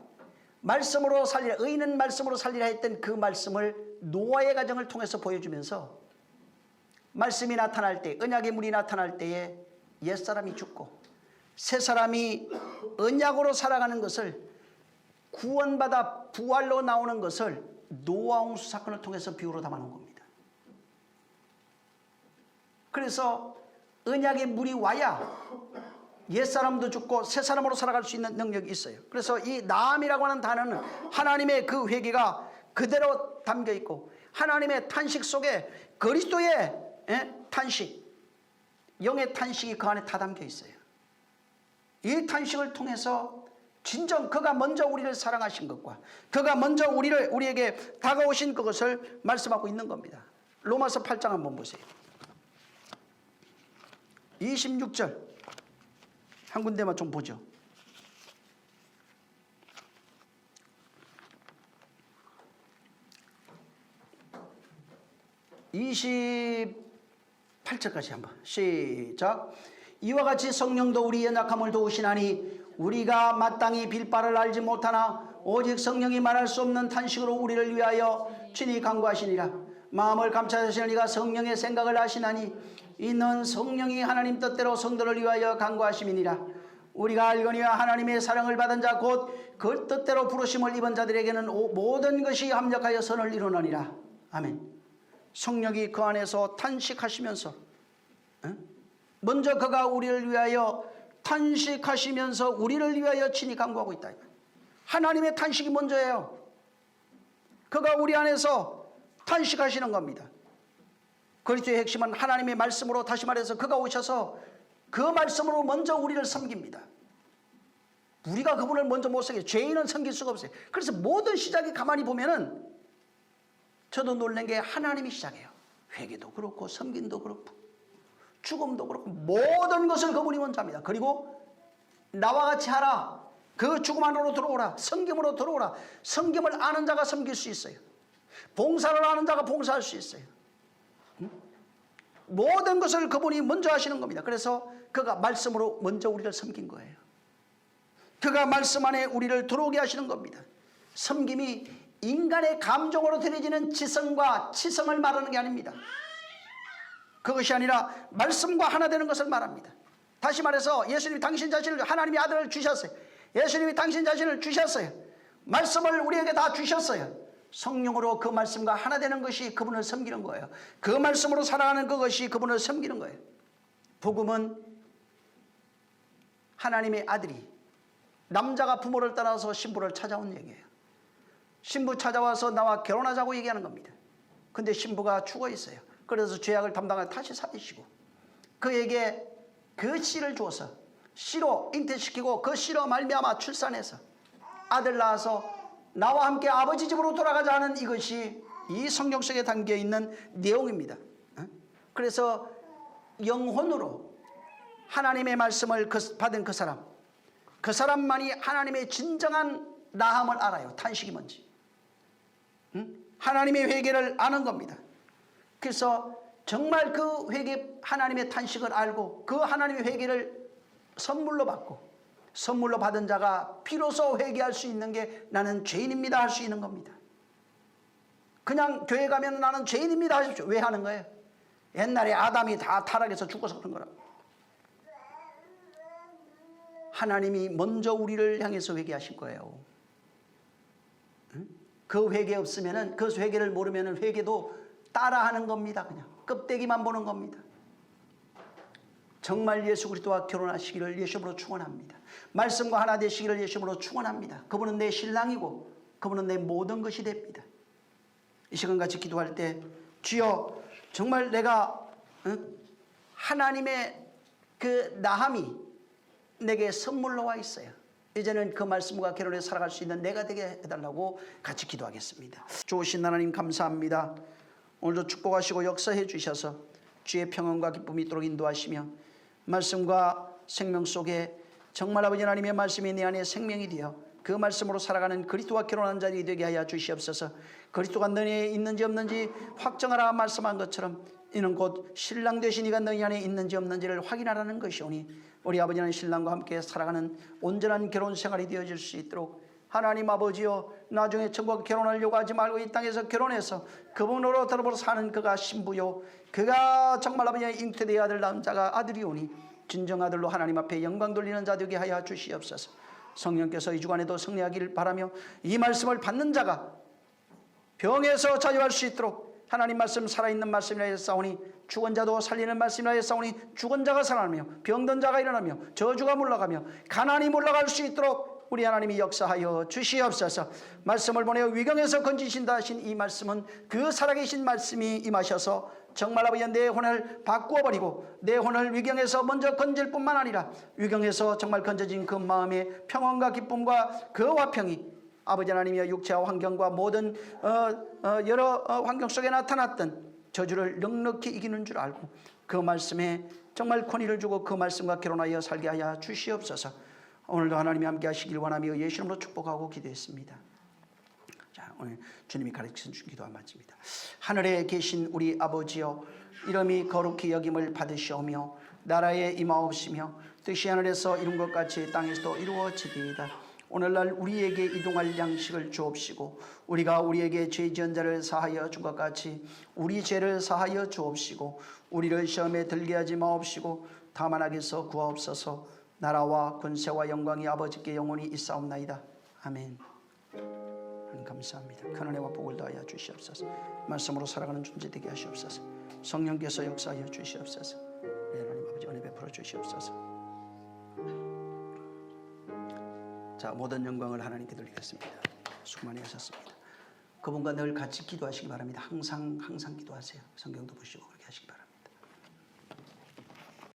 말씀으로 살리라 의인은 말씀으로 살리라 했던 그 말씀을 노아의 가정을 통해서 보여주면서 말씀이 나타날 때 언약의 물이 나타날 때에 옛사람이 죽고 새 사람이 언약으로 살아가는 것을 구원받아 부활로 나오는 것을 노아 홍수 사건을 통해서 비유로 담아놓은 겁니다. 그래서 언약의 물이 와야 옛사람도 죽고 새사람으로 살아갈 수 있는 능력이 있어요. 그래서 이 나암이라고 하는 단어는 하나님의 그 회개가 그대로 담겨 있고 하나님의 탄식 속에 그리스도의 탄식, 영의 탄식이 그 안에 다 담겨 있어요. 이 탄식을 통해서 진정 그가 먼저 우리를 사랑하신 것과 그가 먼저 우리에게 다가오신 그것을 말씀하고 있는 겁니다. 로마서 8장 한번 보세요. 26절 한 군데만 좀 보죠. 28절까지 한번 시작. 이와 같이 성령도 우리 연약함을 도우시나니 우리가 마땅히 빌 바를 알지 못하나 오직 성령이 말할 수 없는 탄식으로 우리를 위하여 친히 간구하시니라. 마음을 감찰하시는 이가 성령의 생각을 아시나니 이는 성령이 하나님 뜻대로 성도를 위하여 간구하심이니라. 우리가 알거니와 하나님의 사랑을 받은 자 곧 그 뜻대로 부르심을 입은 자들에게는 모든 것이 합력하여 선을 이루느니라. 아멘. 성령이 그 안에서 탄식하시면서 먼저 그가 우리를 위하여 탄식하시면서 우리를 위하여 친히 간구하고 있다. 하나님의 탄식이 먼저예요. 그가 우리 안에서 탄식하시는 겁니다. 그리스도의 핵심은 하나님의 말씀으로 다시 말해서 그가 오셔서 그 말씀으로 먼저 우리를 섬깁니다. 우리가 그분을 먼저 못 섬겨요. 죄인은 섬길 수가 없어요. 그래서 모든 시작이 가만히 보면은 저도 놀란 게 하나님이 시작해요. 회개도 그렇고 섬김도 그렇고 죽음도 그렇고 모든 것을 그분이 먼저 합니다. 그리고 나와 같이 하라. 그 죽음 안으로 들어오라. 섬김으로 들어오라. 섬김을 아는 자가 섬길 수 있어요. 봉사를 아는 자가 봉사할 수 있어요. 모든 것을 그분이 먼저 하시는 겁니다. 그래서 그가 말씀으로 먼저 우리를 섬긴 거예요. 그가 말씀 안에 우리를 들어오게 하시는 겁니다. 섬김이 인간의 감정으로 드려지는 지성과 치성을 말하는 게 아닙니다. 그것이 아니라 말씀과 하나 되는 것을 말합니다. 다시 말해서 예수님이 당신 자신을 하나님의 아들을 주셨어요. 예수님이 당신 자신을 주셨어요. 말씀을 우리에게 다 주셨어요. 성령으로 그 말씀과 하나 되는 것이 그분을 섬기는 거예요. 그 말씀으로 살아가는 그것이 그분을 섬기는 거예요. 복음은 하나님의 아들이 남자가 부모를 떠나서 신부를 찾아온 얘기예요. 신부 찾아와서 나와 결혼하자고 얘기하는 겁니다. 근데 신부가 죽어 있어요. 그래서 죄악을 담당하여 다시 살리시고 그에게 그 씨를 주어서 씨로 잉태시키고 그 씨로 말미암아 출산해서 아들 낳아서 나와 함께 아버지 집으로 돌아가자 하는 이것이 이 성경 속에 담겨 있는 내용입니다. 그래서 영혼으로 하나님의 말씀을 받은 그 사람만이 하나님의 진정한 나함을 알아요. 탄식이 뭔지. 하나님의 회개를 아는 겁니다. 그래서 정말 그 회개, 하나님의 탄식을 알고 그 하나님의 회개를 선물로 받고 선물로 받은 자가 비로소 회개할 수 있는 게 나는 죄인입니다 할 수 있는 겁니다. 그냥 교회 가면 나는 죄인입니다 하십시오. 왜 하는 거예요? 옛날에 아담이 다 타락해서 죽어서 그런 거라고. 하나님이 먼저 우리를 향해서 회개하실 거예요. 그 회개 없으면은, 그 회개를 모르면은 회개도 따라하는 겁니다. 그냥 껍데기만 보는 겁니다. 정말 예수 그리스도와 결혼하시기를 예수님으로 축원합니다. 말씀과 하나 되시기를 예수님으로 축원합니다. 그분은 내 신랑이고 그분은 내 모든 것이 됩니다. 이 시간 같이 기도할 때 주여 정말 내가 하나님의 그 나함이 내게 선물로 와 있어요. 이제는 그 말씀과 결혼해 살아갈 수 있는 내가 되게 해달라고 같이 기도하겠습니다. 좋으신 하나님 감사합니다. 오늘도 축복하시고 역사해 주셔서 주의 평안과 기쁨이 있도록 인도하시며 말씀과 생명 속에 정말 아버지 하나님의 말씀이 내 안에 생명이 되어 그 말씀으로 살아가는 그리스도와 결혼한 자들이 되게 하여 주시옵소서. 그리스도가 너희에 있는지 없는지 확정하라 말씀한 것처럼 이는 곧 신랑 되신 이가 너희 안에 있는지 없는지를 확인하라는 것이오니 우리 아버지는 신랑과 함께 살아가는 온전한 결혼 생활이 되어질 수 있도록 하나님 아버지여 나중에 천국 결혼하려고 하지 말고 이 땅에서 결혼해서 그분으로 더불어 사는 그가 신부요 그가 정말 아버지의 잉태되어야 될 남자가 아들이오니 진정 아들로 하나님 앞에 영광 돌리는 자 되게 하여 주시옵소서. 성령께서 이 주간에도 승리하기를 바라며 이 말씀을 받는 자가 병에서 자유할 수 있도록 하나님 말씀 살아있는 말씀이라 했사오니 죽은 자도 살리는 말씀이라 했사오니 죽은 자가 살아나며 병든 자가 일어나며 저주가 물러가며 가난이 물러갈 수 있도록 우리 하나님이 역사하여 주시옵소서. 말씀을 보내어 위경에서 건지신다 하신 이 말씀은 그 살아계신 말씀이 임하셔서 정말 아버지 내 혼을 바꾸어버리고 내 혼을 위경에서 먼저 건질 뿐만 아니라 위경에서 정말 건져진 그 마음의 평안과 기쁨과 그 화평이 아버지 하나님의 육체와 환경과 모든 여러 환경 속에 나타났던 저주를 넉넉히 이기는 줄 알고 그 말씀에 정말 권위를 주고 그 말씀과 결혼하여 살게 하여 주시옵소서. 오늘도 하나님이 함께 하시길 원하며 예수 이름으로 축복하고 기도했습니다. 자, 오늘 주님이 가르치신 기도와 마칩니다. 하늘에 계신 우리 아버지여 이름이 거룩히 여김을 받으시오며 나라에 임하옵시며 뜻이 하늘에서 이룬 것 같이 땅에서도 이루어지리이다. 오늘날 우리에게 이동할 양식을 주옵시고 우리가 우리에게 죄 지은 자를 사하여 준 것 같이 우리 죄를 사하여 주옵시고 우리를 시험에 들게 하지 마옵시고 다만 악에서 구하옵소서. 나라와 권세와 영광이 아버지께 영원히 있사옵나이다. 아멘. 하나님 감사합니다. 큰 은혜와 복을 더하여 주시옵소서. 말씀으로 살아가는 존재 되게 하시옵소서. 성령께서 역사하여 주시옵소서. 하나님 아버지 은혜 베풀어 주시옵소서. 자, 모든 영광을 하나님께 돌리겠습니다. 수고 많이 하셨습니다. 그분과 늘 같이 기도하시기 바랍니다. 항상 기도하세요. 성경도 보시고 그렇게 하시기 바랍니다.